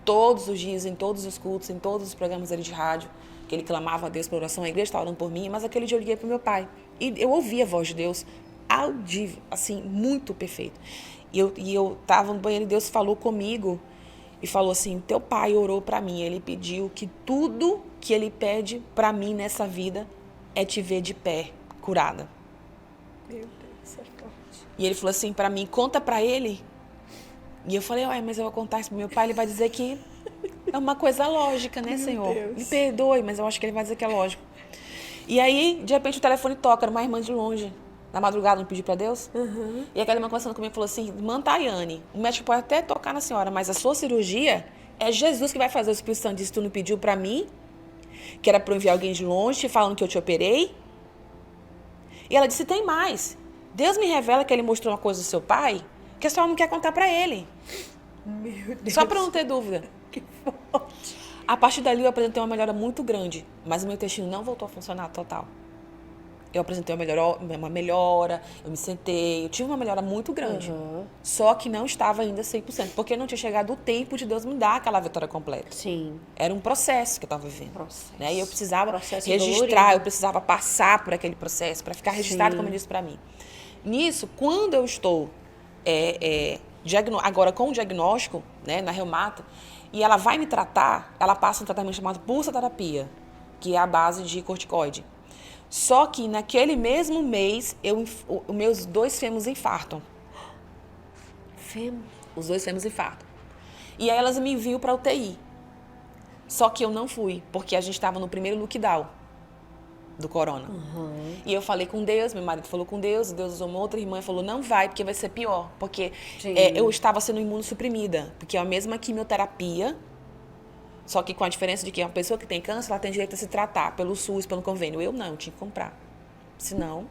todos os dias, em todos os cultos, em todos os programas dele de rádio, que ele clamava a Deus por oração, a igreja estava orando por mim, mas aquele dia eu liguei para o meu pai. E eu ouvi a voz de Deus audível, assim, muito perfeito. E eu estava no banheiro e Deus falou comigo e falou assim, teu pai orou para mim, ele pediu que tudo que ele pede para mim nessa vida é te ver de pé, curada. Meu Deus, é forte. E ele falou assim para mim, conta para ele. E eu falei, mas eu vou contar isso pro meu pai, ele vai dizer que é uma coisa lógica, né, Senhor? Deus. Me perdoe, mas eu acho que ele vai dizer que é lógico. E aí, de repente, o telefone toca, era uma irmã de longe. Na madrugada, não pedi pra Deus. E aquela irmã conversando comigo falou assim, irmã Tayane, o médico pode até tocar na senhora, mas a sua cirurgia é Jesus que vai fazer. O Espírito Santo disse, tu não pediu pra mim, que era pra eu enviar alguém de longe, falando que eu te operei. E ela disse, tem mais. Deus me revela que ele mostrou uma coisa do seu pai, que a senhora não quer contar pra ele. Meu Deus. Só pra não ter dúvida. Que forte. A partir dali eu apresentei uma melhora muito grande, mas o meu intestino não voltou a funcionar total. Eu apresentei uma melhora, eu me sentei, eu tive uma melhora muito grande. Só que não estava ainda 100%, porque não tinha chegado o tempo de Deus me dar aquela vitória completa. Sim. Era um processo que eu estava vivendo. Né? E eu precisava registrar, dolorido. eu precisava passar por aquele processo para ficar registrado, como ele disse para mim. Nisso, quando eu estou agora com o diagnóstico, né, na reumato, e ela vai me tratar, ela passa um tratamento chamado pulsoterapia, que é a base de corticoide. Só que naquele mesmo mês, os meus 2 fêmurs infartam. fêmur? Os 2 fêmurs infarto. E aí elas me enviam para UTI. Só que eu não fui, porque a gente estava no primeiro lockdown do corona. E eu falei com Deus, meu marido falou com Deus usou uma outra irmã e falou, não vai, porque vai ser pior. Porque eu estava sendo imunossuprimida, porque é a mesma quimioterapia, só que com a diferença de que uma pessoa que tem câncer, ela tem direito a se tratar pelo SUS, pelo convênio. Eu não, eu tinha que comprar. Senão,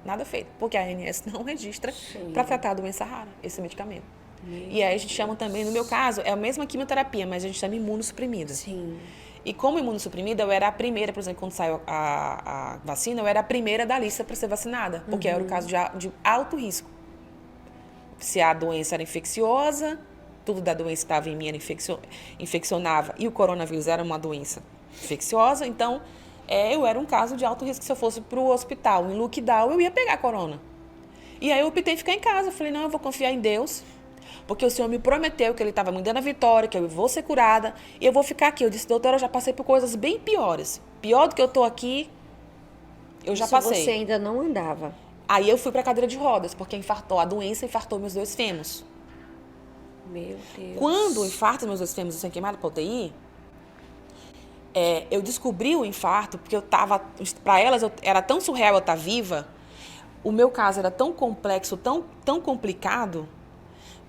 nada feito. Porque a ANS não registra para tratar a doença rara, esse medicamento. E aí a gente chama também, no meu caso, é a mesma quimioterapia, mas a gente chama imunossuprimida. Sim. E como imunossuprimida, eu era a primeira, por exemplo, quando saiu a vacina, eu era a primeira da lista para ser vacinada, porque era o caso de alto risco. Se a doença era infecciosa, tudo da doença estava em mim, era infeccionava, e o coronavírus era uma doença infecciosa, então eu era um caso de alto risco. Se eu fosse para o hospital, em lockdown, eu ia pegar corona. E aí eu optei em ficar em casa. Eu falei, não, eu vou confiar em Deus, porque o Senhor me prometeu que Ele estava me dando a vitória, que eu vou ser curada, e eu vou ficar aqui. Eu disse, doutora, eu já passei por coisas bem piores. Pior do que eu estou aqui, eu já passei. Você ainda não andava. Aí eu fui para a cadeira de rodas, porque a doença infartou meus 2 fêmurs. Meu Deus. Quando infarta meus 2 fêmurs e são queimados para UTI, eu descobri o infarto, porque para elas era tão surreal eu estar viva, o meu caso era tão complexo, tão complicado,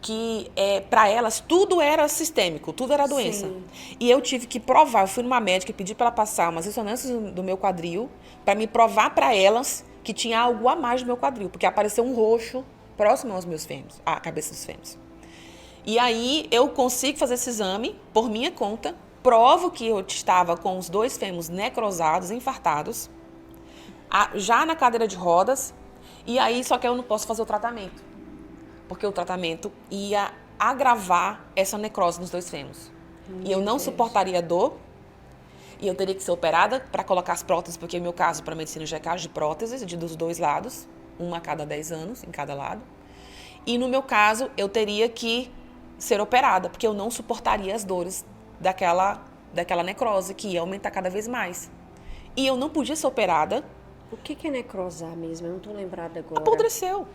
que para elas tudo era sistêmico, tudo era doença. Sim. E eu tive que provar, eu fui numa médica e pedi para ela passar umas ressonâncias do meu quadril, para me provar para elas que tinha algo a mais no meu quadril, porque apareceu um roxo próximo aos meus fêmurs, à cabeça dos fêmurs. E aí eu consigo fazer esse exame por minha conta, provo que eu estava com os 2 fêmurs necrosados, infartados, já na cadeira de rodas, e aí só que eu não posso fazer o tratamento, porque o tratamento ia agravar essa necrose nos 2 fêmurs. E eu não suportaria dor, e eu teria que ser operada para colocar as próteses, porque no meu caso, para a medicina, já é caso de próteses, dos 2 lados, uma a cada 10 anos, em cada lado. E no meu caso, eu teria que ser operada, porque eu não suportaria as dores daquela necrose, que ia aumentar cada vez mais. E eu não podia ser operada. O que é necrosar mesmo? Eu não estou lembrada agora. Apodreceu.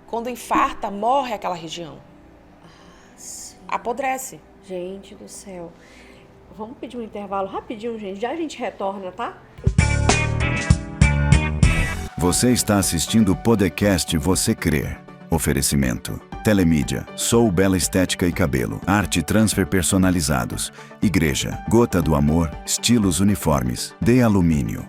Quando infarta, morre aquela região. Sim. Apodrece. Gente do céu. Vamos pedir um intervalo rapidinho, gente. Já a gente retorna, tá? Você está assistindo o podcast Você Crê. Oferecimento. Telemídia, Sou Bela Estética e Cabelo, Arte Transfer Personalizados, Igreja, Gota do Amor, Estilos Uniformes, De Alumínio.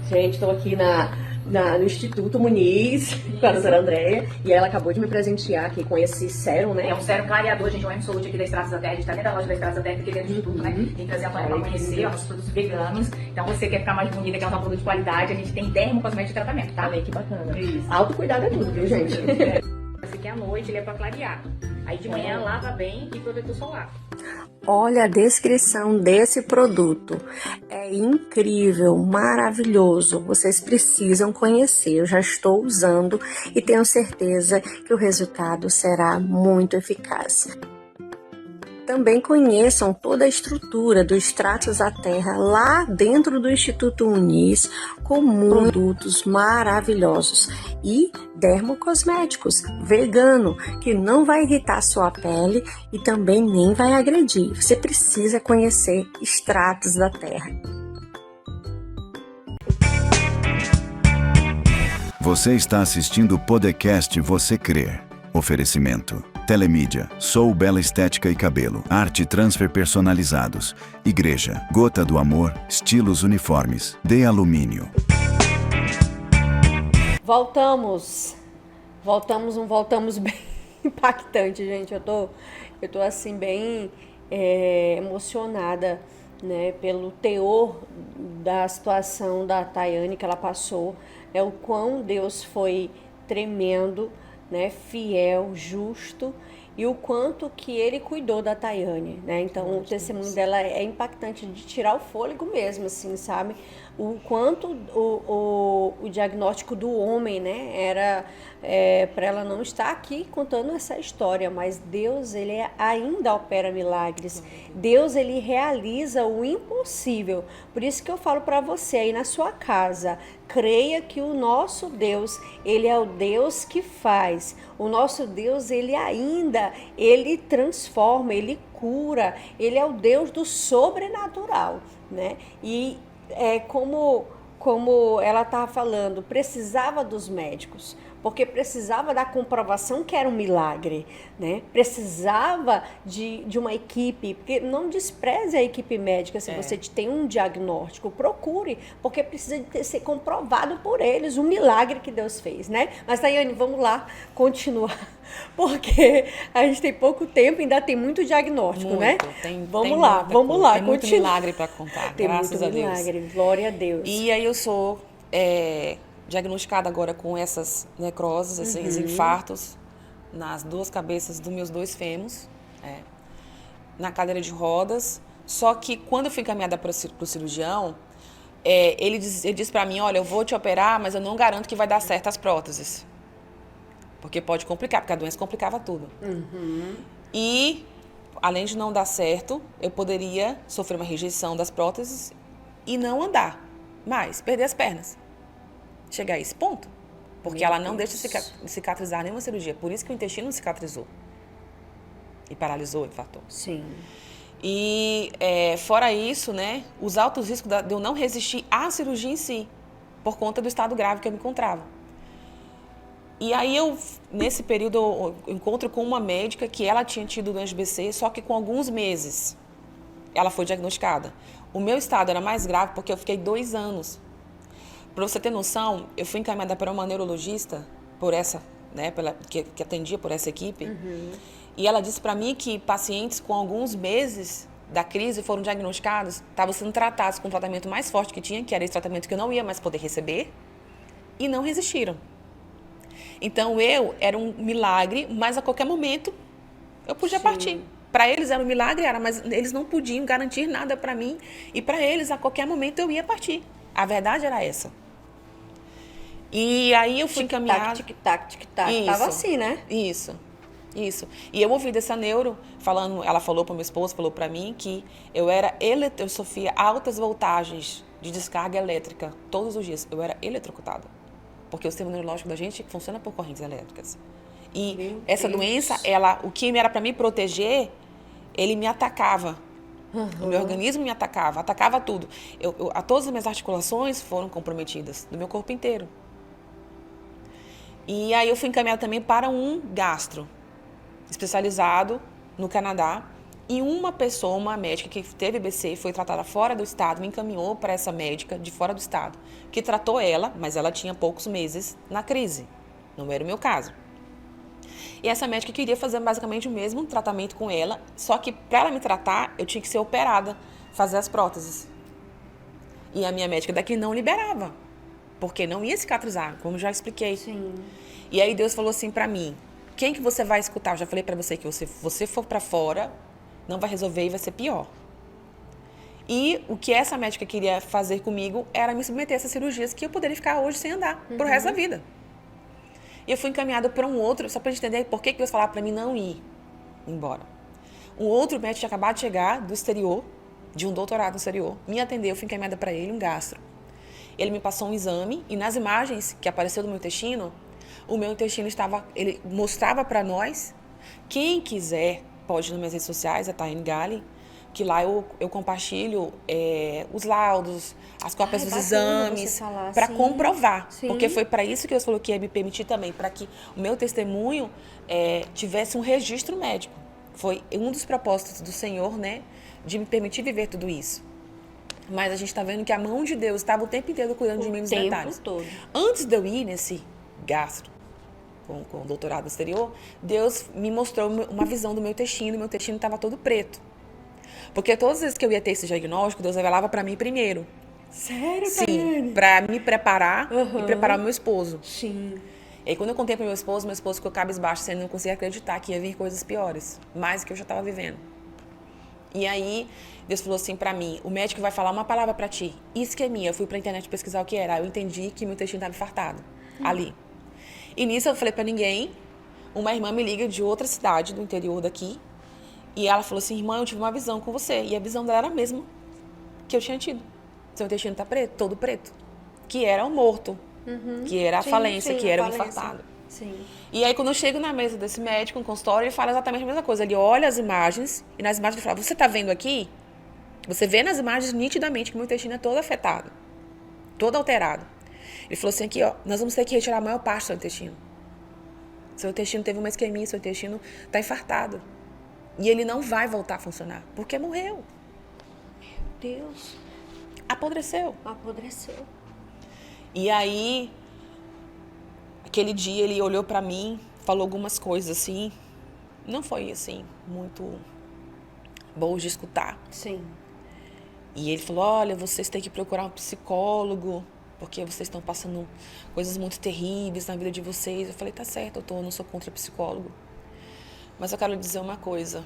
Gente, estou aqui no Instituto Muniz, com a doutora Andréia, e ela acabou de me presentear aqui com esse sérum, né? É um sérum clareador, gente, é um M-Solute aqui da Extratos da Terra. A gente tá dentro da loja da Extratos da Terra, aqui dentro do Instituto, né? Tem que trazer a mulher pra conhecer, nossos produtos veganos. Então, você quer ficar mais bonita, quer usar um produto de qualidade, a gente tem dermocosmético de tratamento, tá? Olha que bacana. Isso. Autocuidado é tudo, viu, gente? Esse aqui à noite, ele é pra clarear. Aí de manhã, lava bem e protetor solar. Olha a descrição desse produto. É incrível, maravilhoso. Vocês precisam conhecer. Eu já estou usando e tenho certeza que o resultado será muito eficaz. Também conheçam toda a estrutura do Extratos da Terra lá dentro do Instituto Muniz, com produtos maravilhosos e dermocosméticos vegano, que não vai irritar sua pele e também nem vai agredir. Você precisa conhecer Extratos da Terra. Você está assistindo o podcast Você Crê. Oferecimento. Telemídia, Sou Bela Estética e Cabelo, Arte Transfer Personalizados, Igreja, Gota do Amor, Estilos Uniformes, De Alumínio. Voltamos bem impactante, gente. Eu tô assim bem emocionada, né, pelo teor da situação da Tayane que ela passou, o quão Deus foi tremendo, né, fiel, justo, e o quanto que ele cuidou da Tayane, né? Então o testemunho dela é impactante, de tirar o fôlego mesmo, assim, sabe? o quanto o diagnóstico do homem, né, era para ela não estar aqui contando essa história, mas Deus, ele ainda opera milagres. Deus, ele realiza o impossível. Por isso que eu falo para você aí na sua casa, creia que o nosso Deus, ele é o Deus que faz. O nosso Deus, ele transforma, ele cura, ele é o Deus do sobrenatural, né? E como ela estava falando, precisava dos médicos, porque precisava da comprovação que era um milagre, né? Precisava de uma equipe, porque não despreze a equipe médica se você tem um diagnóstico, procure, porque precisa ser comprovado por eles o milagre que Deus fez, né? Mas, Tayane, vamos lá continuar, porque a gente tem pouco tempo e ainda tem muito diagnóstico, né? Vamos lá, tem muito milagre para contar, tem graças muito a Deus. Milagre, glória a Deus. E aí eu sou diagnosticada agora com essas necroses, esses infartos nas duas cabeças dos meus 2 fêmurs, na cadeira de rodas. Só que quando eu fui encaminhada para o cirurgião, ele disse para mim, olha, eu vou te operar, mas eu não garanto que vai dar certo as próteses. Porque pode complicar, porque a doença complicava tudo. E, além de não dar certo, eu poderia sofrer uma rejeição das próteses e não andar mais, perder as pernas. Chegar a esse ponto. Porque ela não deixa cicatrizar nenhuma cirurgia. Por isso que o intestino não cicatrizou. E paralisou, infartou. Sim. E, fora isso, né, os altos riscos de eu não resistir à cirurgia em si, por conta do estado grave que eu me encontrava. E aí, nesse período, eu encontro com uma médica que ela tinha tido doença de BC, só que com alguns meses ela foi diagnosticada. O meu estado era mais grave porque eu fiquei 2 anos. Para você ter noção, eu fui encaminhada para uma neurologista, que atendia por essa equipe, e ela disse para mim que pacientes com alguns meses da crise foram diagnosticados, estavam sendo tratados com o tratamento mais forte que tinha, que era esse tratamento que eu não ia mais poder receber, e não resistiram. Então, era um milagre, mas a qualquer momento eu podia partir. Para eles era um milagre, mas eles não podiam garantir nada para mim, e para eles, a qualquer momento, eu ia partir. A verdade era essa. E aí eu fui encaminhada... Tic-tac, tic-tac. Tava assim, né? Isso. E eu ouvi dessa neuro, ela falou para meu esposo, falou para mim que eu sofria altas voltagens de descarga elétrica todos os dias. Eu era eletrocutada. Porque o sistema neurológico da gente funciona por correntes elétricas. E essa doença, o que era para me proteger, ele me atacava. O meu organismo me atacava tudo. Todas as minhas articulações foram comprometidas, do meu corpo inteiro. E aí eu fui encaminhada também para um gastro especializado no Canadá. E uma médica que teve BC, foi tratada fora do estado, me encaminhou para essa médica de fora do estado, que tratou ela, mas ela tinha poucos meses na crise. Não era o meu caso. E essa médica queria fazer basicamente o mesmo tratamento com ela, só que para ela me tratar, eu tinha que ser operada, fazer as próteses. E a minha médica daqui não liberava, porque não ia cicatrizar, como já expliquei. Sim. E aí Deus falou assim para mim, quem que você vai escutar? Eu já falei para você que se você for para fora, não vai resolver e vai ser pior. E o que essa médica queria fazer comigo era me submeter a essas cirurgias que eu poderia ficar hoje sem andar, pro resto da vida. E eu fui encaminhada para um outro, só para entender por que Deus falava para mim não ir embora. Um outro médico tinha acabado de chegar do exterior, de um doutorado no exterior, me atendeu, eu fui encaminhada para ele, um gastro. Ele me passou um exame e nas imagens que apareceu do meu intestino, o meu intestino ele mostrava para nós, quem quiser pode ir nas minhas redes sociais, a Tayane Galli, que lá eu compartilho os laudos, as cópias dos exames, para comprovar. Sim. Porque foi para isso que Deus falou que ia me permitir também, para que o meu testemunho tivesse um registro médico. Foi um dos propósitos do Senhor, né, de me permitir viver tudo isso. Mas a gente está vendo que a mão de Deus estava o tempo inteiro cuidando de mim nos detalhes. Todo. Antes de eu ir nesse gastro, com o doutorado exterior, Deus me mostrou uma visão do meu intestino estava todo preto. Porque todas as vezes que eu ia ter esse diagnóstico, Deus revelava para mim primeiro. Sério, Sim, Tayane? para me preparar e preparar o meu esposo. Sim. E aí, quando eu contei para meu esposo ficou cabisbaixo, sem não conseguir acreditar que ia vir coisas piores, mais do que eu já estava vivendo. E aí, Deus falou assim pra mim, o médico vai falar uma palavra pra ti, isquemia. Eu fui pra internet pesquisar o que era, eu entendi que meu intestino estava infartado, ali. E nisso eu falei pra ninguém, uma irmã me liga de outra cidade, do interior daqui, e ela falou assim, irmã, eu tive uma visão com você. E a visão dela era a mesma que eu tinha tido. Seu intestino tá preto, todo preto. Que era o morto, que era a falência, que era o infartado. Sim. E aí, quando eu chego na mesa desse médico, no consultório, ele fala exatamente a mesma coisa. Ele olha as imagens, e nas imagens ele fala, você tá vendo aqui? Você vê nas imagens nitidamente que o meu intestino é todo afetado, todo alterado. Ele falou assim, aqui, ó, nós vamos ter que retirar a maior parte do seu intestino. Seu intestino teve uma isquemia, seu intestino tá infartado. E ele não vai voltar a funcionar, porque morreu. Meu Deus. Apodreceu. Apodreceu. E aí, aquele dia ele olhou pra mim, falou algumas coisas assim, não foi assim, muito boas de escutar. Sim. E ele falou, olha, vocês têm que procurar um psicólogo, porque vocês estão passando coisas muito terríveis na vida de vocês. Eu falei, tá certo, eu não sou contra psicólogo. Mas eu quero lhe dizer uma coisa.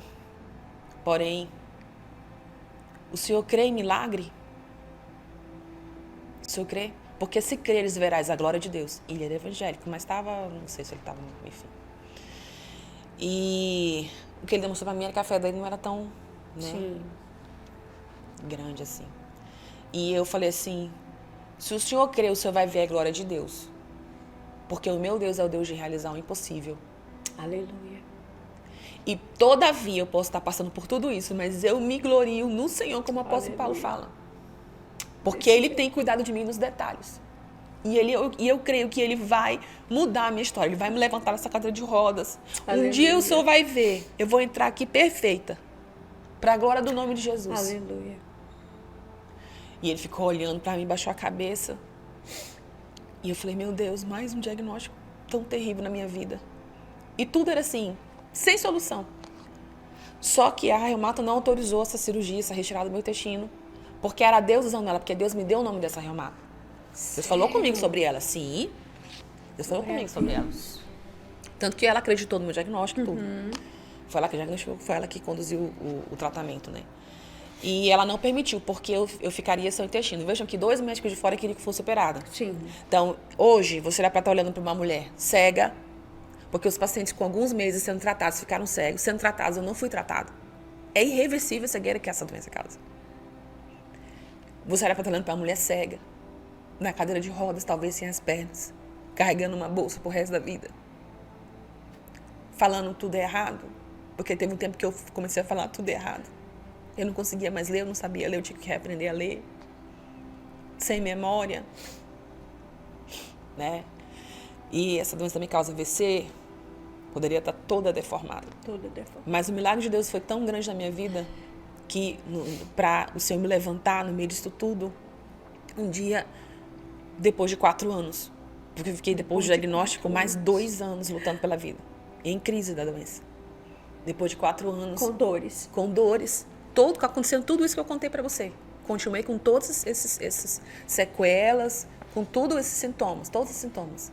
Porém, o senhor crê em milagre? O senhor crê? Porque se creres, verás a glória de Deus. Ele era evangélico, mas estava, não sei se ele estava, enfim. E o que ele demonstrou para mim era que a fé dele não era tão, né, grande assim. E eu falei assim, se o senhor crê, o senhor vai ver a glória de Deus. Porque o meu Deus é o Deus de realizar o impossível. Aleluia. E todavia eu posso estar passando por tudo isso, mas eu me glorio no Senhor, como o apóstolo Paulo fala. Porque Ele tem cuidado de mim nos detalhes. E eu creio que Ele vai mudar a minha história. Ele vai me levantar nessa cadeira de rodas. Aleluia. Um dia o Senhor vai ver. Eu vou entrar aqui perfeita. Para a glória do nome de Jesus. Aleluia. E ele ficou olhando para mim, baixou a cabeça. E eu falei, meu Deus, mais um diagnóstico tão terrível na minha vida. E tudo era assim, sem solução. Só que a reumato não autorizou essa cirurgia, essa retirada do meu intestino. Porque era Deus usando ela, porque Deus me deu o nome dessa reumato. Deus falou comigo sobre ela, sim. Deus falou comigo sobre ela. Tanto que ela acreditou no meu diagnóstico, tudo. Foi ela que diagnosticou, foi ela que conduziu o tratamento, né? E ela não permitiu, porque eu ficaria sem o intestino. Vejam que 2 médicos de fora queriam que fosse operada. Sim. Então, hoje, você era para estar olhando para uma mulher cega, porque os pacientes com alguns meses sendo tratados ficaram cegos. Sendo tratados, eu não fui tratada. É irreversível a cegueira que essa doença causa. Você era para estar olhando para uma mulher cega, na cadeira de rodas, talvez sem as pernas, carregando uma bolsa pro resto da vida. Falando tudo errado, porque teve um tempo que eu comecei a falar tudo errado. Eu não conseguia mais ler, eu não sabia ler, eu tinha que reaprender a ler. Sem memória. Né? E essa doença também causa AVC, poderia estar toda deformada. Toda deformada. Mas o milagre de Deus foi tão grande na minha vida que para o Senhor me levantar no meio disso tudo, um dia, depois de 4 anos, porque eu fiquei depois do diagnóstico mais 2 anos lutando pela vida, em crise da doença. Depois de 4 anos. Com dores. Com dores. Acontecendo tudo isso que eu contei para você. Continuei com todos esses sequelas, com todos esses sintomas, todos os sintomas.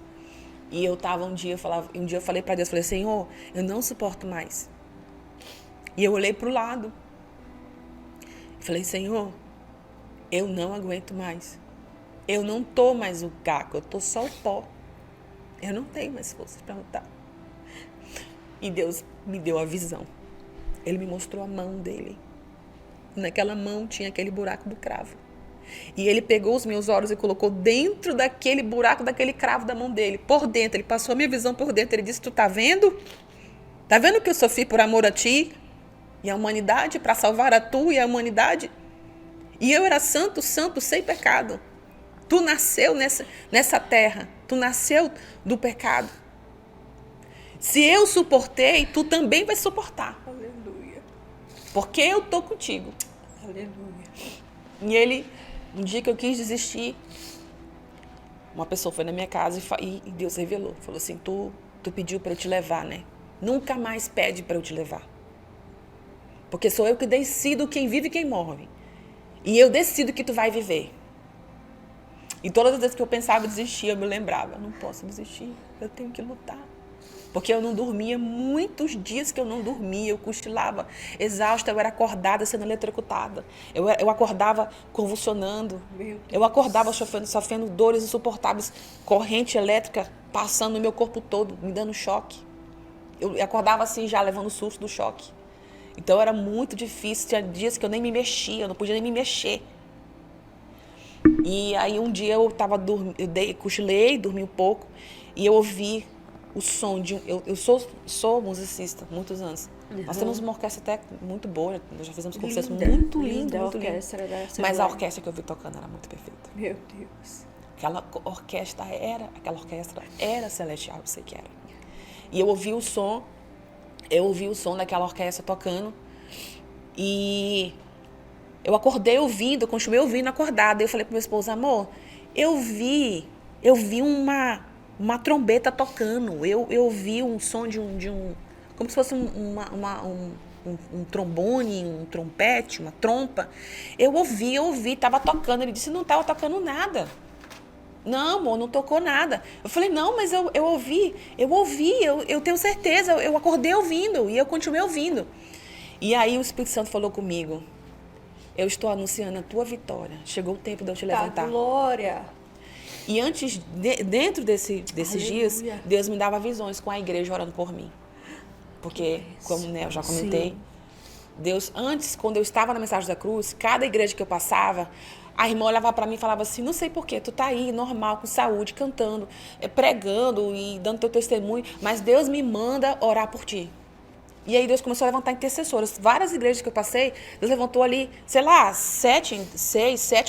E eu estava um dia eu falei para Deus, falei, Senhor, eu não suporto mais. E eu olhei para o lado. Falei, Senhor, eu não aguento mais. Eu não tô mais o caco, eu tô só o pó. Eu não tenho mais força para lutar. E Deus me deu a visão. Ele me mostrou a mão dele. Naquela mão tinha aquele buraco do cravo. E ele pegou os meus olhos e colocou dentro daquele buraco, daquele cravo da mão dele. Por dentro, ele passou a minha visão por dentro. Ele disse, tu tá vendo? Tá vendo que eu sofri por amor a ti e a humanidade, para salvar a tu e a humanidade? E eu era santo, sem pecado. Tu nasceu nessa terra. Tu nasceu do pecado. Se eu suportei, tu também vai suportar. Aleluia. Porque eu tô contigo. Aleluia. E ele, um dia que eu quis desistir, uma pessoa foi na minha casa e Deus revelou. Falou assim, tu pediu para eu te levar, né? Nunca mais pede para eu te levar. Porque sou eu que decido quem vive e quem morre. E eu decido que tu vai viver. E todas as vezes que eu pensava em desistir, eu me lembrava, não posso desistir, eu tenho que lutar. Porque eu não dormia, muitos dias que eu não dormia, eu cochilava exausta, eu era acordada sendo eletrocutada. Eu acordava convulsionando, eu acordava sofrendo dores insuportáveis, corrente elétrica passando no meu corpo todo, me dando choque. Eu acordava assim já, levando susto do choque. Então era muito difícil, tinha dias que eu nem me mexia, eu não podia nem me mexer. E aí um dia eu cochilei, dormi um pouco, e eu ouvi o som de eu sou musicista há muitos anos. Nós temos uma orquestra até muito boa, nós já fizemos concertos muito lindos, muito lindos. Mas a orquestra que eu vi tocando era muito perfeita. Meu Deus. Aquela orquestra era celestial, eu sei que era. E eu ouvi o som daquela orquestra tocando, e eu acordei ouvindo, eu continuei ouvindo acordada. Eu falei pro meu esposo, amor, eu vi uma trombeta tocando. Eu vi um som de um como se fosse um trombone, um trompete, uma trompa. Eu ouvi, tava tocando. Ele disse, não tava tocando nada. Não, amor, não tocou nada. Eu falei, não, mas eu ouvi, eu tenho certeza, eu acordei ouvindo e eu continuei ouvindo. E aí o Espírito Santo falou comigo, eu estou anunciando a tua vitória, chegou o tempo de eu te levantar. Glória! E antes, dentro desses dias, Deus me dava visões com a igreja orando por mim. Porque, como eu já comentei, sim, Deus, antes, quando eu estava na Mensagem da Cruz, cada igreja que eu passava, a irmã olhava para mim e falava assim, não sei porquê, tu tá aí, normal, com saúde, cantando, pregando e dando teu testemunho, mas Deus me manda orar por ti. E aí Deus começou a levantar intercessoras. Várias igrejas que eu passei, Deus levantou ali, sei lá, 7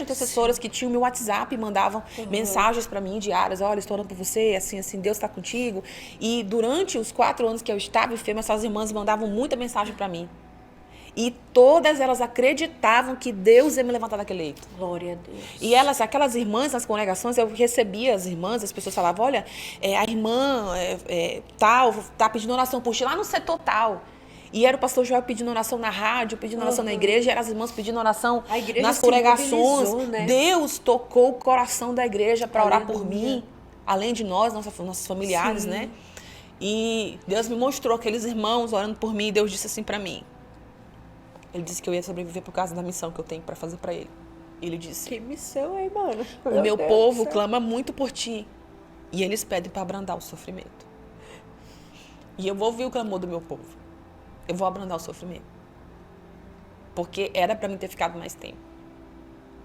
intercessoras que tinham meu WhatsApp e mandavam mensagens para mim diárias. Olha, estou orando por você, assim, Deus está contigo. E durante os 4 anos que eu estava enferma, essas irmãs mandavam muita mensagem para mim. E todas elas acreditavam que Deus ia me levantar daquele leito. Glória a Deus. E elas, aquelas irmãs nas congregações, eu recebia as irmãs, as pessoas falavam, olha, a irmã tal, tá pedindo oração por ti lá no setor tal. E era o pastor Joel pedindo oração na rádio, pedindo oração na igreja, e eram as irmãs pedindo oração nas congregações. Né? Deus tocou o coração da igreja para orar por mim, além de nós, nossos familiares, sim, né? E Deus me mostrou aqueles irmãos orando por mim, e Deus disse assim para mim, ele disse que eu ia sobreviver por causa da missão que eu tenho para fazer para ele. Ele disse, que missão, hein, mano? O meu povo clama muito por ti, e eles pedem para abrandar o sofrimento. E eu vou ouvir o clamor do meu povo. Eu vou abrandar o sofrimento. Porque era para mim ter ficado mais tempo.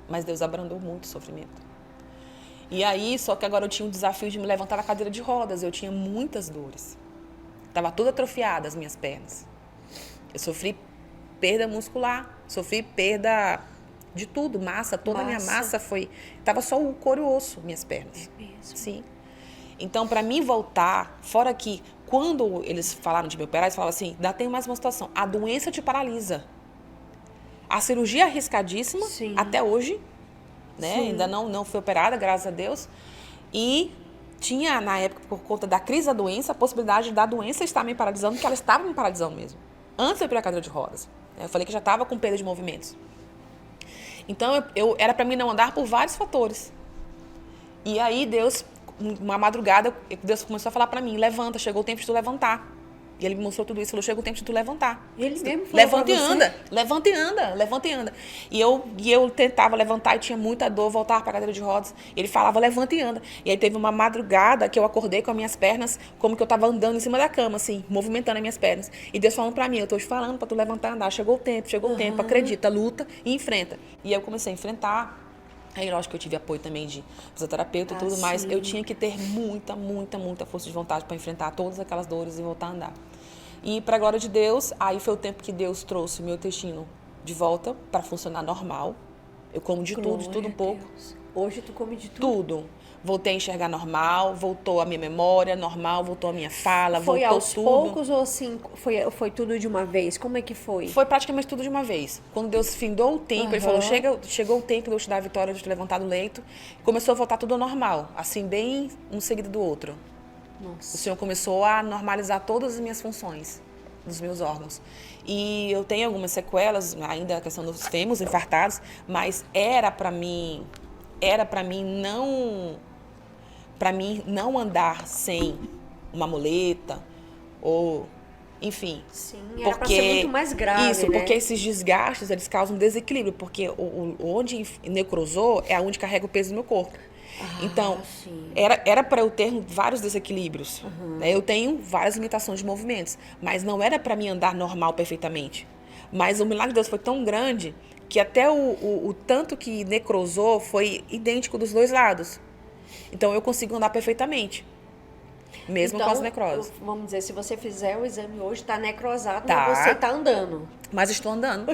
Mas Deus abrandou muito o sofrimento. E aí, só que agora eu tinha um desafio de me levantar da cadeira de rodas. Eu tinha muitas dores. Estava toda atrofiada as minhas pernas. Eu sofri perda muscular. Sofri perda de tudo, massa. Toda a minha massa foi... Estava só o couro e o osso, minhas pernas. É mesmo? Sim. Então, para mim voltar, fora que... Quando eles falaram de me operar, eles falavam assim, ainda tem mais uma situação, a doença te paralisa. A cirurgia é arriscadíssima, sim, até hoje, né? Ainda não foi operada, graças a Deus. E tinha, na época, por conta da crise da doença, a possibilidade da doença estar me paralisando, porque ela estava me paralisando mesmo. Antes de eu ir para a cadeira de rodas. Eu falei que já estava com perda de movimentos. Então, era para mim não andar por vários fatores. E aí, uma madrugada, Deus começou a falar pra mim, levanta, chegou o tempo de tu levantar. E ele me mostrou tudo isso, falou, chegou o tempo de tu levantar. E ele mesmo falou levanta e anda, levanta e anda, levanta e anda. E eu tentava levantar e tinha muita dor, voltava pra cadeira de rodas. E ele falava, levanta e anda. E aí teve uma madrugada que eu acordei com as minhas pernas, como que eu tava andando em cima da cama, assim, movimentando as minhas pernas. E Deus falando pra mim, eu tô te falando pra tu levantar e andar, chegou o tempo, acredita, luta e enfrenta. E aí eu comecei a enfrentar. Aí, lógico que eu tive apoio também de fisioterapeuta e tudo, mas eu tinha que ter muita força de vontade para enfrentar todas aquelas dores e voltar a andar. E, para a glória de Deus, aí foi o tempo que Deus trouxe o meu intestino de volta para funcionar normal. Eu como de tudo um pouco. Hoje tu come de tudo? Tudo. Voltei a enxergar normal, voltou a minha memória normal, voltou a minha fala, foi voltou aos tudo. Poucos ou assim, foi tudo de uma vez? Como é que foi? Foi praticamente tudo de uma vez. Quando Deus findou o tempo, Ele falou, chegou o tempo de eu te dar a vitória, de te levantar do leito. Começou a voltar tudo ao normal, assim, bem um seguido do outro. Nossa. O Senhor começou a normalizar todas as minhas funções, dos meus órgãos. E eu tenho algumas sequelas, ainda a questão dos fêmurs infartados, mas era para mim não andar sem uma muleta, ou enfim. Sim, era pra ser muito mais grave, isso, né? porque esses desgastes, eles causam desequilíbrio, porque onde necrosou é onde carrega o peso do meu corpo. Então, sim. era para eu ter vários desequilíbrios. Né? Eu tenho várias limitações de movimentos, mas não era para mim andar normal perfeitamente. Mas o milagre de Deus foi tão grande que até o tanto que necrosou foi idêntico dos dois lados. Então, eu consigo andar perfeitamente. Mesmo então, com as necroses. Vamos dizer, se você fizer o exame hoje, tá necrosado, Tá. mas você tá andando. Mas estou andando.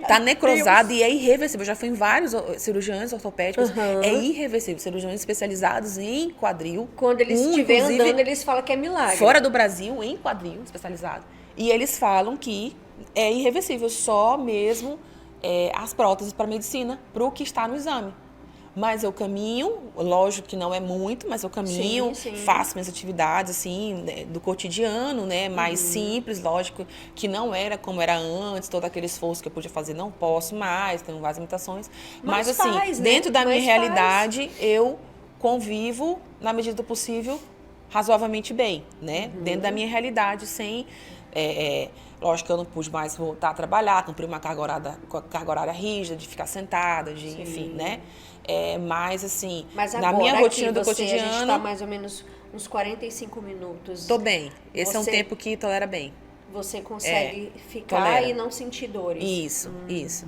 Tá necrosado e é irreversível. Eu já fui em vários cirurgiões ortopédicos. É irreversível. Cirurgiões especializados em quadril. Quando eles estiverem inclusive, andando, eles falam que é milagre. fora do Brasil, em quadril especializado. E eles falam que é irreversível. Só mesmo as próteses para medicina, para o que está no exame. Mas eu caminho, lógico que não é muito, mas eu caminho, Sim. faço minhas atividades, assim, né, do cotidiano, né? Mais simples, lógico, que não era como era antes, todo aquele esforço que eu podia fazer, não posso mais, tenho várias limitações. Mas assim, faz, né? dentro da minha Mas realidade, eu convivo, na medida do possível, razoavelmente bem, né? Dentro da minha realidade, sem... lógico que eu não pude mais voltar a trabalhar, cumprir uma carga horária rígida, de ficar sentada, de, enfim, né? Mas, assim, Mas na agora, minha rotina aqui, do cotidiano... A gente tá mais ou menos uns 45 minutos. Tô bem. Esse é um Você- tempo que tolera bem. Você consegue ficar tolera. e não sentir dores. Isso.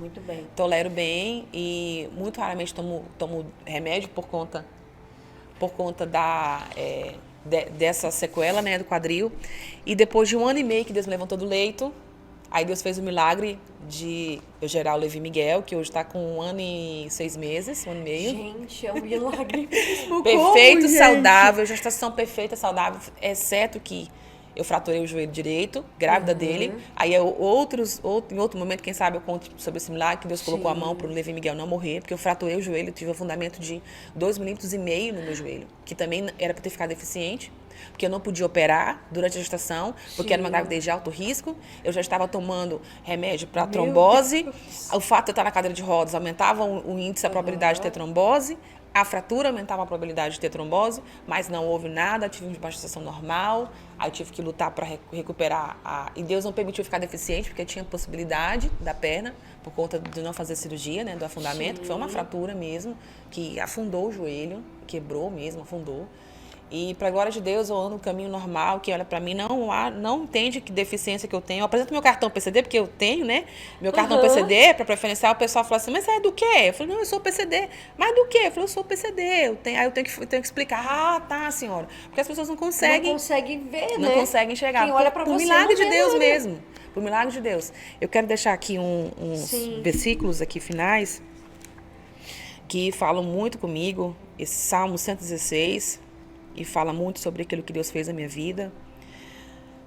Muito bem. Tolero bem e muito raramente tomo remédio por conta dessa sequela, né, do quadril. E depois de 1 ano e meio que Deus me levantou do leito, aí Deus fez o milagre de eu gerar o Levi Miguel, que hoje está com 1 ano e 6 meses, 1 ano e meio. Gente, é um milagre mesmo. Perfeito, Como, gente? saudável, gestação perfeita, saudável, exceto que eu fraturei o joelho direito, grávida dele. Aí em outro momento, quem sabe eu conto sobre esse milagre, que Deus colocou a mão para o Levi Miguel não morrer, porque eu fraturei o joelho, tive um fundamento de 2,5 milímetros no meu joelho, que também era para ter ficado deficiente, porque eu não podia operar durante a gestação, porque era uma gravidez de alto risco. Eu já estava tomando remédio para trombose. O fato de eu estar na cadeira de rodas aumentava o índice, a probabilidade de ter trombose. A fratura aumentava a probabilidade de ter trombose, mas não houve nada, tive uma gestação normal, aí tive que lutar para recuperar. E Deus não permitiu ficar deficiente, porque tinha possibilidade da perna, por conta de não fazer cirurgia, né, do afundamento, que foi uma fratura mesmo, que afundou o joelho, quebrou mesmo, afundou. E, para a glória de Deus, eu ando no caminho normal, que olha para mim, não entende que deficiência que eu tenho. Eu apresento meu cartão PCD, porque eu tenho, né? Meu cartão PCD, para preferencial, o pessoal fala assim, mas é do quê? Eu falei, não, eu sou PCD. Mas do quê? Eu falei, eu sou PCD. Aí eu tenho que explicar. Ah, tá, senhora. Porque as pessoas não conseguem... Não conseguem ver, Não né? conseguem enxergar. Quem olha pra por você milagre não de vê Deus nada. mesmo. Por milagre de Deus. Eu quero deixar aqui uns versículos aqui finais que falam muito comigo. Esse Salmo 116... e fala muito sobre aquilo que Deus fez na minha vida.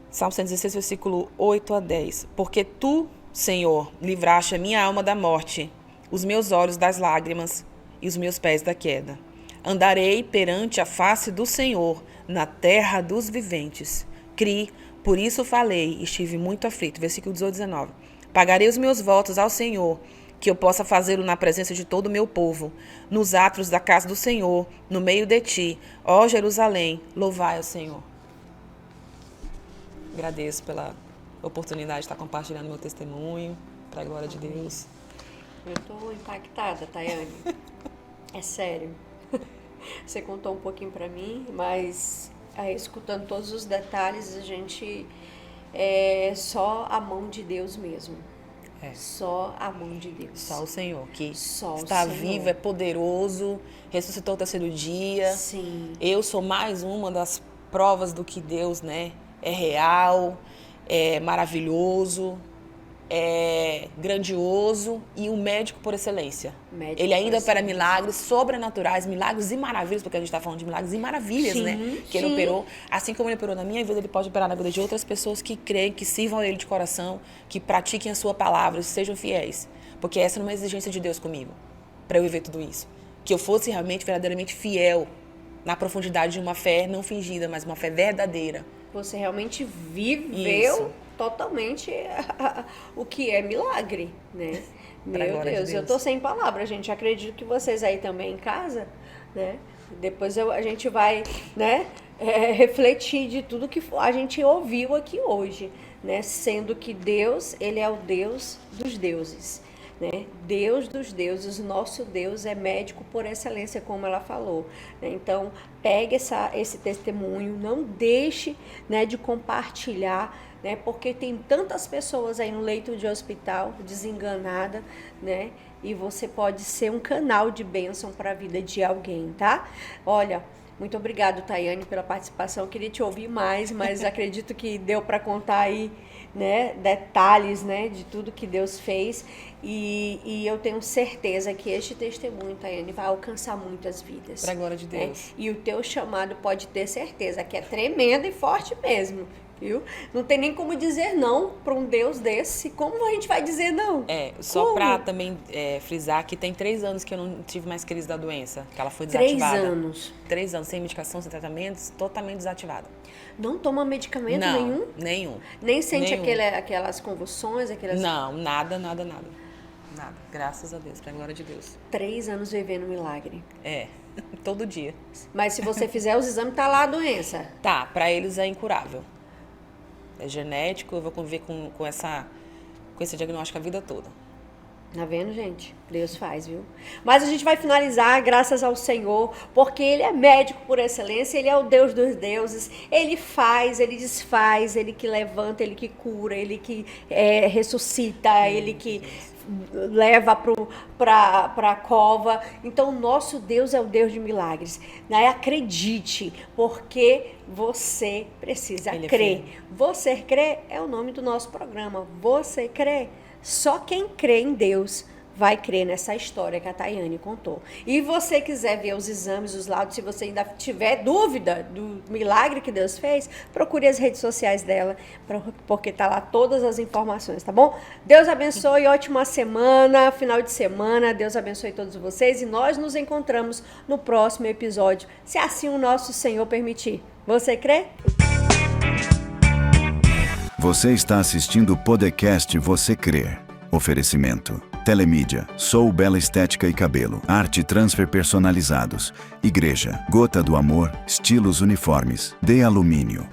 Salmo 116, versículo 8 a 10. Porque tu, Senhor, livraste a minha alma da morte, os meus olhos das lágrimas e os meus pés da queda. Andarei perante a face do Senhor, na terra dos viventes. Criei, por isso falei, estive muito aflito. Versículo 18 a 19. Pagarei os meus votos ao Senhor, que eu possa fazê-lo na presença de todo o meu povo, nos átrios da casa do Senhor, no meio de ti, ó Jerusalém, louvai ao Senhor. Agradeço pela oportunidade de estar compartilhando meu testemunho, para a glória de Deus. Eu tô impactada, Tayane. É sério. Você contou um pouquinho pra mim, mas escutando todos os detalhes, a gente só a mão de Deus mesmo. Só a mão de Deus. Só o Senhor, que Só o está Senhor. vivo, é poderoso, ressuscitou o terceiro dia. Sim. Eu sou mais uma das provas do que Deus, né, é real, é maravilhoso, é grandioso e um médico por excelência. Médico Ele ainda por opera excelência. milagres sobrenaturais, milagres e maravilhas, porque a gente está falando de milagres e maravilhas, Sim, né? Que ele sim. operou. Assim como ele operou na minha vida, ele pode operar na vida de outras pessoas que creem, que sirvam a ele de coração, que pratiquem a sua palavra e sejam fiéis. Porque essa é uma exigência de Deus comigo, para eu viver tudo isso. Que eu fosse realmente, verdadeiramente fiel na profundidade de uma fé não fingida, mas uma fé verdadeira. Você realmente viveu Isso. totalmente o que é milagre, né? Pra Meu glória de Deus, eu Deus. tô sem palavras, gente. Acredito que vocês aí também em casa, né? Depois a gente vai, né? refletir de tudo que a gente ouviu aqui hoje, né? Sendo que Deus, ele é o Deus dos deuses, né? Deus dos deuses, nosso Deus é médico por excelência, como ela falou, né? Então, pegue esse testemunho, não deixe, né, de compartilhar, né? Porque tem tantas pessoas aí no leito de hospital, desenganada, né? E você pode ser um canal de bênção para a vida de alguém, tá? Olha, muito obrigado, Tayane, pela participação. Eu queria te ouvir mais, mas acredito que deu para contar aí, né, detalhes, né, de tudo que Deus fez. E eu tenho certeza que este testemunho, Tayane, vai alcançar muitas vidas. Para a glória de Deus. Né? E o teu chamado pode ter certeza que é tremendo e forte mesmo. Viu? Não tem nem como dizer não para um Deus desse. Como a gente vai dizer não? Só para também frisar que tem 3 anos que eu não tive mais crise da doença, que ela foi desativada. 3 anos? 3 anos, sem medicação, sem tratamentos, totalmente desativada. Não toma medicamento não, nenhum? Nenhum. Nem sente nenhum. Aquelas convulsões? Não, nada. Nada, graças a Deus, para a glória de Deus. 3 anos vivendo milagre. Todo dia. Mas se você fizer os exames, tá lá a doença. Tá, para eles é incurável. É genético, eu vou conviver com esse diagnóstico a vida toda. Tá vendo, gente? Deus faz, viu? Mas a gente vai finalizar, graças ao Senhor, porque Ele é médico por excelência, Ele é o Deus dos deuses, Ele faz, Ele desfaz, Ele que levanta, Ele que cura, Ele que ressuscita, Ele que leva para a cova. Então, nosso Deus é o Deus de milagres, né? Acredite, porque você precisa crer. Você crê é o nome do nosso programa. Você crê. Só quem crê em Deus vai crer nessa história que a Tayane contou. E você quiser ver os exames, os laudos, se você ainda tiver dúvida do milagre que Deus fez, procure as redes sociais dela, porque tá lá todas as informações, tá bom? Deus abençoe, ótima semana, final de semana, Deus abençoe todos vocês e nós nos encontramos no próximo episódio, se assim o nosso Senhor permitir. Você crê? Você está assistindo o podcast Você Crê. Oferecimento: Telemídia, Sou Bela Estética e Cabelo, Arte Transfer Personalizados, Igreja, Gota do Amor, Estilos Uniformes, De Alumínio.